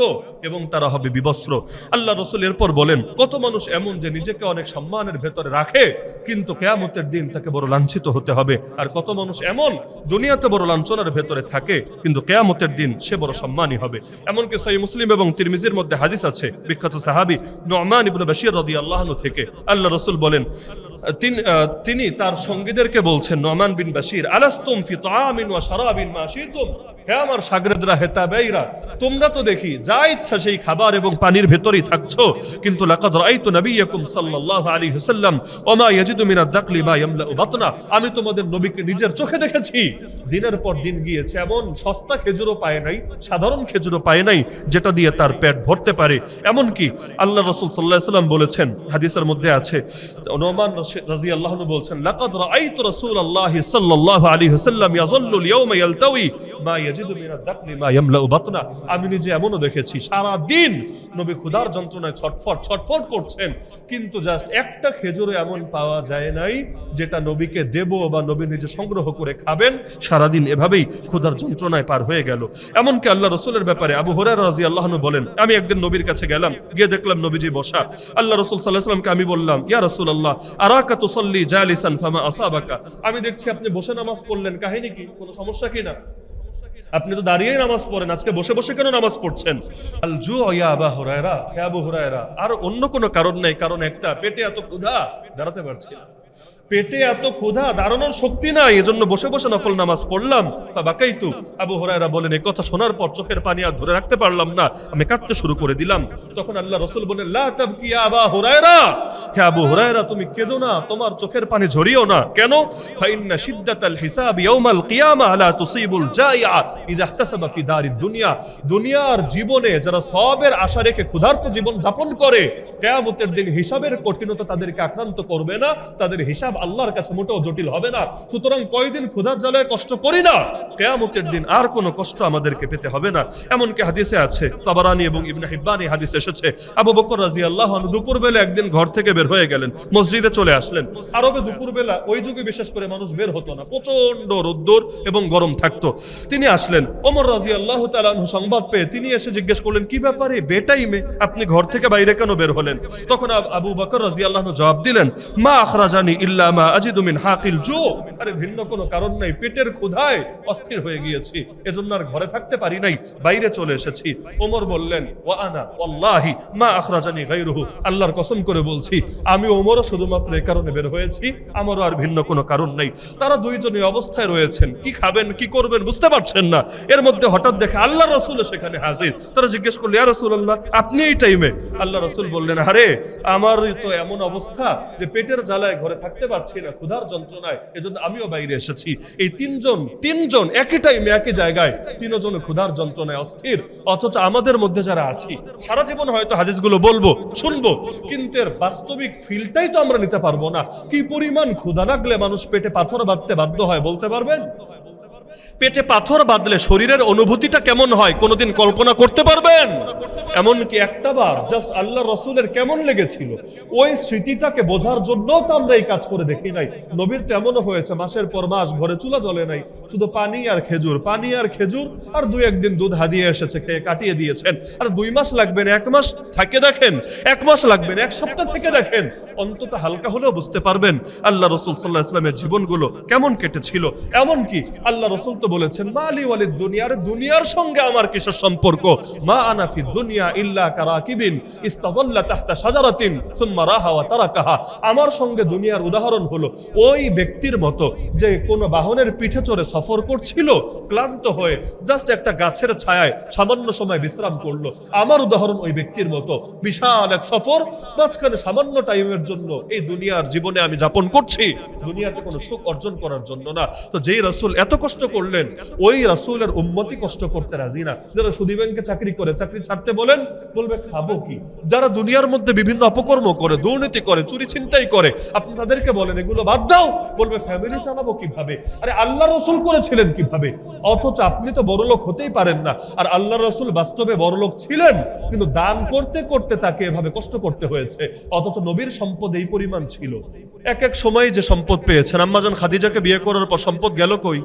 এবং তারা হবে বিবস্ত্র। আল্লাহ রাসূল এরপর বলেন, কত মানুষ এমন যে নিজেকে অনেক সম্মানের ভেতরে রাখে, কিন্তু কিয়ামতের দিন তাকে বড় লাঞ্ছিত হতে হবে। আর কত মানুষ এমন দুনিয়াতে বড় লাঞ্ছনার ভেতরে থাকে, কিন্তু কিয়ামতের দিন সে বড় সম্মানী হবে। এমনকি সহিহ মুসলিম এবং তিরমিজির মধ্যে হাদিস আছে বিখ্যাত সাহাবী নু'মান ইবনে বাশীর রাদিয়াল্লাহু আনহু থেকে। আল্লাহ রাসূল বলেন, তিনি তার সঙ্গীদেরকে বলছেন, নু'মান বিন বাশীর, আলাস্তুম ফি তাআমিন ওয়া শারাবিন মা শিতুম, হে আমার শাগরেদরা, হে তাবেঈরা, তোমরা তো দেখি যা ইচ্ছা সেই খাবার এবং পানির ভেতরেই থাকছো, কিন্তু লাকাদ রাআইতু নবিয়াকুম সাল্লাল্লাহু আলাইহি ওয়াসাল্লাম ওয়া মা ইয়াজিদু মিনাদ দাকলি মা ইয়ামলাউ বাতনা, আমি তোমাদের নবীকে নিজের চোখে দেখেছি, দিনের পর দিন গিয়েছে, এমন সস্তা খেজুরও পায় নাই, সাধারণ খেজুরও পায় নাই যেটা দিয়ে তার পেট ভরতে পারে। এমনকি আল্লাহ রাসূল সাল্লাল্লাহু আলাইহি ওয়াসাল্লাম বলেছেন, হাদিসের মধ্যে আছে, নু'মান রাদিয়াল্লাহু আনহু বলছেন, লাকাদ রাআইতু রাসূলুল্লাহ সাল্লাল্লাহু আলাইহি ওয়াসাল্লাম ইয়াযাল্লু আল-ইয়াওমা ইয়ালতাওই মা ইয়াজিদু মিনাদ দাকলি মা ইয়ামলাউ বাতনা, আমি নিজে এমনও দেখেছি সারা দিন নবী ক্ষুধার যন্ত্রণায় ছটফট করছেন, কিন্তু জাস্ট একটা খেজুরও এমন পাওয়া যায় নাই যেটা নবীকে দেব বা নবী নিজে সংগ্রহ করে খাবেন। সারাদিন এভাবেই ক্ষুধার যন্ত্রণায় পার হয়ে গেল। এমনকি আল্লাহ রাসূলের ব্যাপারে আবু হুরায়রা রাদিয়াল্লাহু আনহু বলেন, আমি একদিন নবীর কাছে গেলাম, গিয়ে দেখলাম নবীজি বসা। আল্লাহ রাসূল সাল্লাল্লাহু আলাইহি ওয়াসাল্লামকে আমি বললাম, ইয়া রাসূলুল্লাহ আরাকা তুসাল্লি জালিসান ফামা আসাবাকা, আমি দেখছি আপনি বসে নামাজ পড়লেন, কাহিনী কি, কোনো সমস্যা কি না? আপনি তো দাঁড়িয়েই নামাজ পড়েন, আজকে বসে বসে কেন নামাজ পড়ছেন? আল জু ইয়া আবা হুরায়রা, হে আবু হুরায়রা। আর অন্য কোনো কারণ নেই, কারণ একটা, পেটে এত ক্ষুধা, দাঁড়াতে পারছি না। পেটে এত ক্ষুধা, দাঁড়ানোর শক্তি নাই, এজন্য বসে বসে নফল নামাজ পড়লাম। বাকাইতু। আবু হুরায়রা বলেন, এই কথা শোনার পর চোখের পানি আর ধরে রাখতে পারলাম না, আমি কাঁদতে শুরু করে দিলাম। তখন আল্লাহ রাসূল বলেন, লা তাবকি ইয়া আবা হুরায়রা, হে আবু হুরায়রা তুমি কেঁদো না, তোমার চোখের পানি ঝরিও না। কেন? ফাইন্না শিদ্দাতাল হিসাব ইয়াউমাল কিয়ামাহ লা তুসিবুল জাইআ ইযা ইহতাসাবা ফি দারিদ দুনিয়া। দুনিয়ার জীবনে যারা সওয়াবের আশা রেখে ক্ষুধার্ত জীবন যাপন করে, কিয়ামতের দিন হিসাবের কঠিনতা তাদেরকে আক্রান্ত করবে না, তাদের হিসাব আল্লাহর কাছে মোটেও জটিল হবে না। সুতরাং কয়দিন ক্ষুধার জ্বালায় কষ্ট করি না, কিয়ামতের দিন আর কোনো কষ্ট আমাদেরকে পেতে হবে না। এমনকি হাদিসে আছে, তাবারানী এবং ইবনে হিব্বানী হাদিসে এসেছে, আবু বকর রাদিয়াল্লাহু আনহু দুপুরবেলা একদিন ঘর থেকে বের হয়ে গেলেন, মসজিদে চলে আসলেন। আরবে দুপুরবেলা ওই যুগে বিশেষ করে মানুষ বের হতো না, প্রচন্ড রোদ্দুর এবং গরম থাকতো। তিনি আসলেন, ওমর রাদিয়াল্লাহু তাআলা আনহু সংবাদ পেয়ে তিনি এসে জিজ্ঞেস করলেন, কি ব্যাপারে বেটাইমে আপনি ঘর থেকে বাইরে কেন বের হলেন? তখন আবু বকর রাদিয়াল্লাহু আনহু জবাব দিলেন, মা আখরাজানি ইল্লা মা আজিদু মিন হাকিল জু। আরে ভিন্ন কোনো কারণ নাই, পেটের ক্ষুধায় অস্থির হয়ে গিয়েছি, এজন্য আর ঘরে থাকতে পারি নাই, বাইরে চলে এসেছি। ওমর বললেন, ওয়া আনা ওয়াল্লাহি মা আখরাজানি গায়রুহু, আল্লাহর কসম করে বলছি আমি ওমরও শুধুমাত্র এই কারণে বের হয়েছি, আমারও আর ভিন্ন কোনো কারণ নেই। তারা দুইজনই অবস্থায় রয়েছেন, কি খাবেন কি করবেন বুঝতে পারছেন না। এর মধ্যে হঠাৎ দেখে আল্লাহ রাসূল সেখানে হাজির। তারা জিজ্ঞেস করল, ইয়া রাসূলুল্লাহ আপনি এই টাইমে? আল্লাহ রাসূল বললেন, আরে আমার তো এমন অবস্থা যে পেটের জ্বালায় ঘরে থাকতে পারছি না, ক্ষুধার যন্ত্রণায়, এজন্য আমিও বাইরে এসেছি। এই তিনজন একই টাইমে একই জায়গায়, তিনজন ক্ষুধার যন্ত্রণায় অস্থির। অথচ আমাদের মধ্যে যারা আছি সারা জীবন হয়তো হাদিসগুলো বলবো শুনবো, কিন্তু এর বাস্তবিক ফিলটাই তো আমরা নিতে পারবো না। কি পরিমাণ ক্ষুধা লাগলে মানুষ পেটে পাথর বাঁধতে বাধ্য হয় বলতে পারবেন? পেটে পাথর বাঁধলে শরীরের অনুভূতিটা কেমন হয় কোনোদিন কল্পনা করতে পারবেন? এমনকি একটা বার জাস্ট আল্লাহ রাসূলের কেমন লেগেছিল ওই স্মৃতিটাকে বোঝার জন্য তো আমরা এই কাজ করে দেখি নাই। নবীর তেমনও হয়েছে, মাসের পর মাস ঘরে চুলা জ্বলে নাই, শুধু পানি আর খেজুর, পানি আর খেজুর, আর দুই একদিন দুধ হাদিয়ে এসেছে, খেয়ে কাটিয়ে দিয়েছেন। আর 2 মাস লাগবে না, 1 মাস থাকে দেখেন, 1 মাস লাগবে না, 1 সপ্তাহ থেকে দেখেন, অন্তত হালকা হলেও বুঝতে পারবেন আল্লাহ রাসূল সাল্লাল্লাহু আলাইহি ওয়াসাল্লামের জীবনগুলো কেমন কেটেছিল। এমনকি আল্লাহ রাসূল তো বলেছেন, মালি ওয়ালিদ দুনিয়ার, দুনিয়ার সঙ্গে আমার কিসের সম্পর্ক? মা আনা ফি দুনিয়া ইল্লা কারাকিবিন ইস্তাযাল্লা তাহতা শাজারাতিন সুম্মা রাহা ওয়া তারাকাহা। আমার সঙ্গে দুনিয়ার উদাহরণ হলো ওই ব্যক্তির মতো যে কোন বাহনের পিঠে চড়ে সফর করছিল, ক্লান্ত হয়ে জাস্ট একটা গাছের ছায়ায় সামান্য সময় বিশ্রাম করলো। আমার উদাহরণ ওই ব্যক্তির মতো, বিশাল এক সফর, মাঝখানে সামান্য টাইমের জন্য এই দুনিয়ার জীবনে আমি যাপন করছি, দুনিয়াতে কোনো সুখ অর্জন করার জন্য না। তো যেই রাসূল এত কষ্ট করলেন, ওই রাসূলের উম্মতি কষ্ট করতে রাজি না। যারা সুদী ব্যাংকে চাকরি করে, চাকরি ছাড়তে বলেন, বলবে খাবো কি? যারা দুনিয়ার মধ্যে বিভিন্ন অপকর্ম করে, দুর্নীতি করে, চুরি ছিনতাই করে, আপনি তাদেরকে বলেন এগুলো বাদ দাও, বলবে ফ্যামিলি চালাবো কিভাবে? আরে আল্লাহ রাসূল করেছিলেন কিভাবে? অথচ আপনি তো বড়লোক হতেই পারেন না। আর আল্লাহ রাসূল বাস্তবে বড়লোক ছিলেন, কিন্তু দান করতে করতে তাকে এভাবে কষ্ট করতে হয়েছে। অথচ নবীর সম্পদ এই পরিমাণ ছিল। এক এক সময় যে সম্পদ পেয়েছেন, আম্মাজান খাদিজাকে বিয়ে করার পর সম্পদ গেল কই?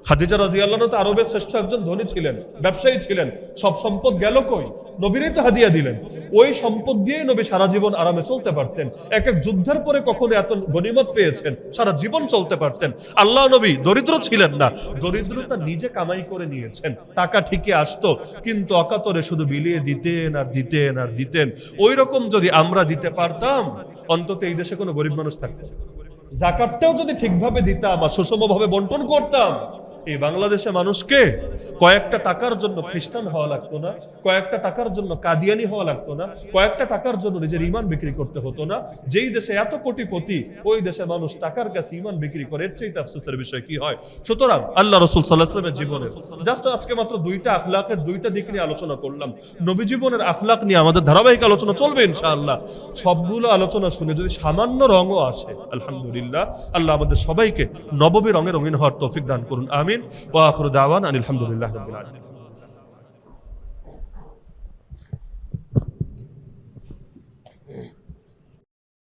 খাদিজা রাদিয়াল্লাহু আনহা আরবের শ্রেষ্ঠ একজন ধনী ছিলেন, ব্যবসায়ী ছিলেন, সব সম্পদ গেল কই? নবীরই তো হাদিয়া দিলেন। ওই সম্পদ দিয়ে নবী সারা জীবন আরামে চলতে পারতেন। এক এক যুদ্ধের পরে কখনো এত গনিমত পেয়েছেন, সারা জীবন চলতে পারতেন। আল্লাহ নবী দরিদ্র ছিলেন না, দরিদ্রতা নিজে কামাই করে নিয়েছেন। টাকা ঠিকই আসতো, কিন্তু অকাতরে শুধু বিলিয়ে দিতেন আর দিতেন আর দিতেন। ওই রকম যদি আমরা দিতে পারতাম, অন্তত এই দেশে কোনো গরিব মানুষ থাকতো। যাকাতটাও যদি ঠিকভাবে দিতাম আর সুষমভাবে বন্টন করতাম, এই বাংলাদেশে মানুষকে কয়েকটা টাকার জন্য খ্রিস্টান হওয়া লাগতো না, কয়েকটা টাকার জন্য কাদিয়ানি হওয়া লাগতো না, কয়েকটা টাকার জন্য নিজের ঈমান বিক্রি করতে হতো না। যেই দেশে এত কোটিপতি, ওই দেশে মানুষ টাকার কাছে ঈমান বিক্রি করে, এর চাইতে আফসোসের বিষয় কি হয়? সুতরাং আল্লাহ রাসূল সাল্লাল্লাহু আলাইহি ওয়াসাল্লামের জীবনের জাস্ট আজকে মাত্র 2টা আখলাকের 2টা দিক নিয়ে আলোচনা করলাম। নবী জীবনের আখলাক নিয়ে আমাদের ধারাবাহিক আলোচনা চলবে ইনশাআল্লাহ। সবগুলো আলোচনা শুনে যদি সামান্য রঙও আসে, আলহামদুলিল্লাহ। আল্লাহ আমাদের সবাইকে নববী রঙে রঙিন হওয়ার তৌফিক দান করুন, আমিন। ওয়া আখিরু দাওয়ানা আনিল হামদুলিল্লাহি রাব্বিল আলামিন।